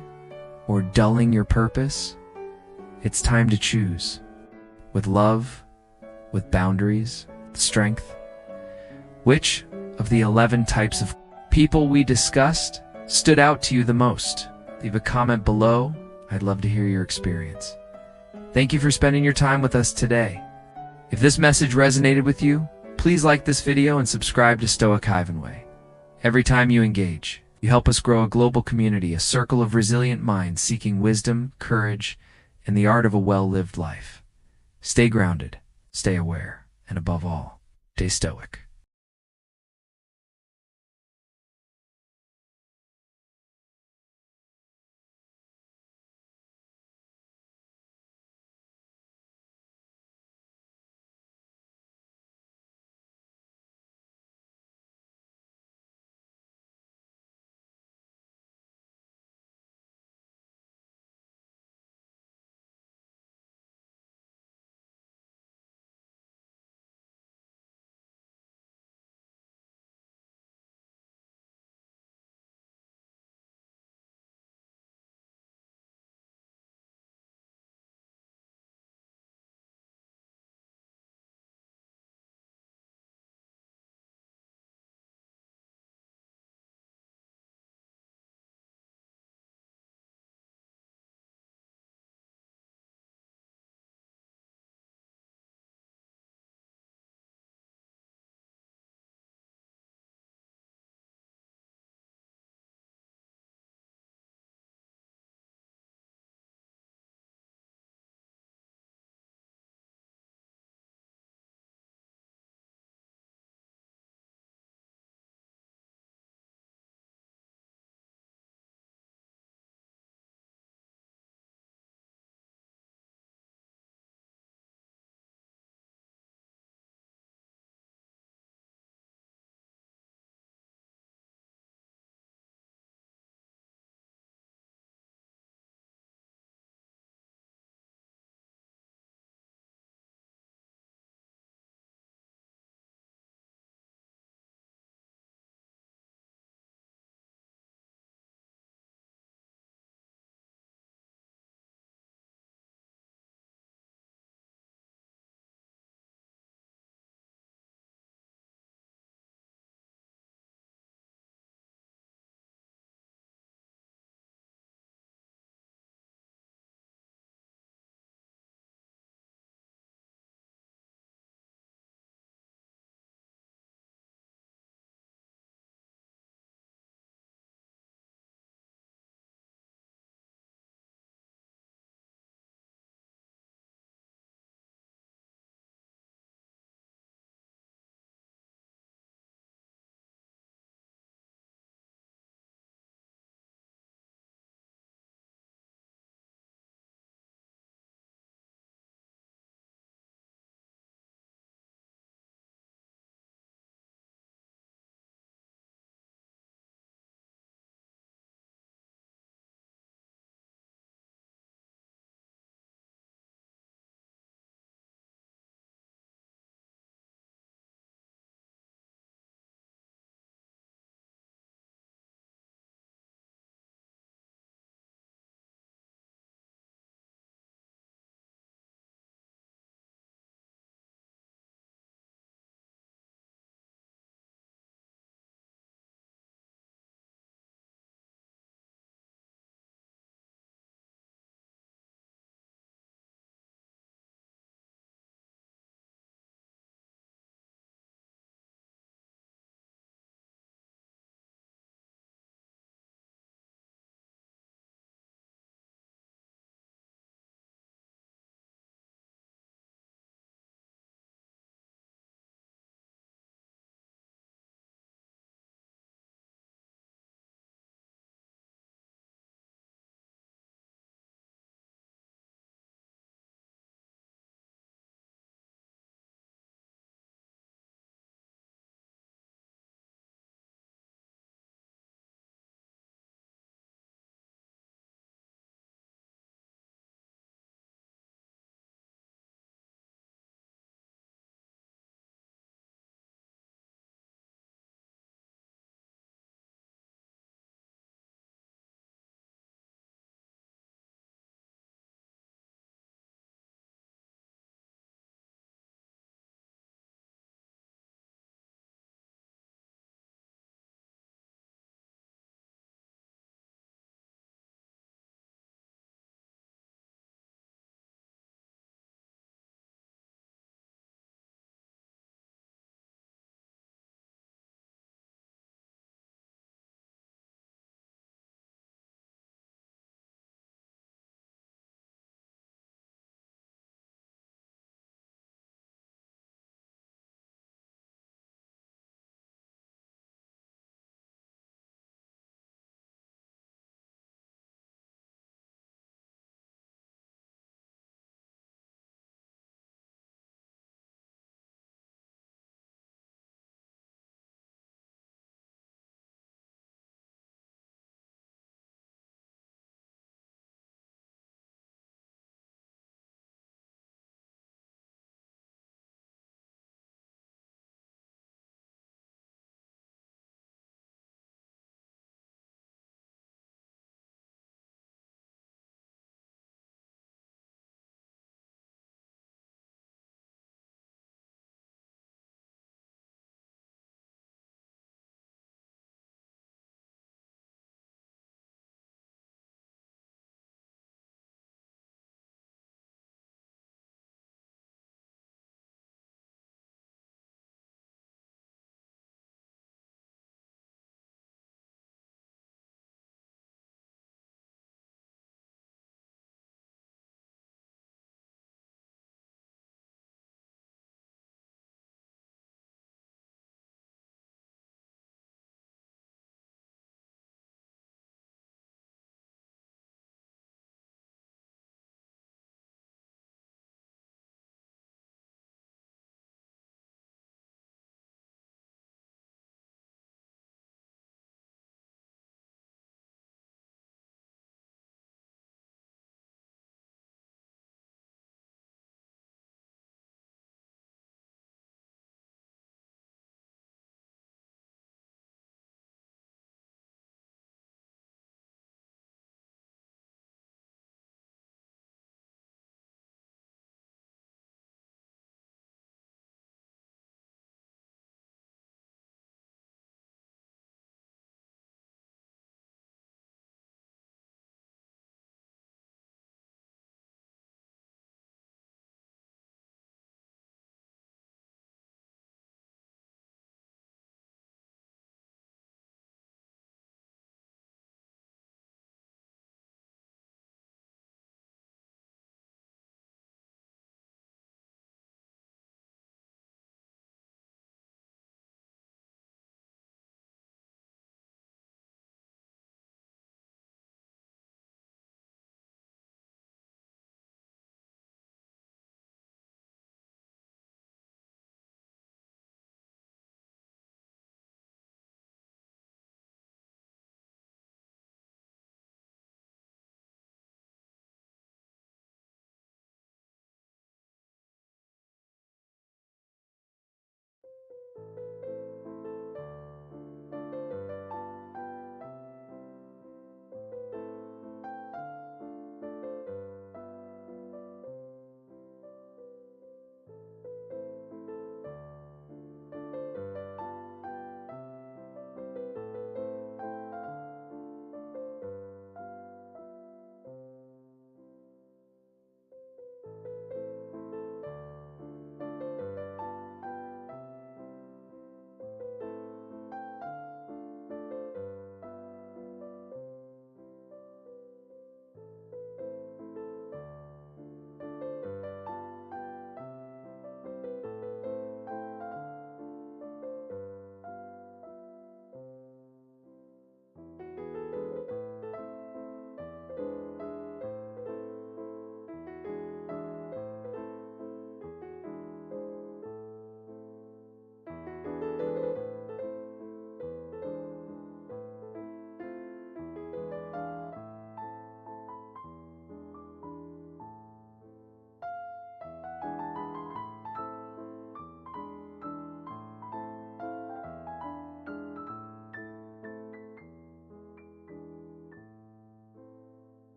or dulling your purpose? It's time to choose. With love, with boundaries, with strength. Which of the 11 types of people we discussed stood out to you the most? Leave a comment below. I'd love to hear your experience. Thank you for spending your time with us today. If this message resonated with you, please like this video and subscribe to Stoic Havenway. Every time you engage, you help us grow a global community, a circle of resilient minds seeking wisdom, courage, and the art of a well-lived life. Stay grounded, stay aware, and above all, stay stoic.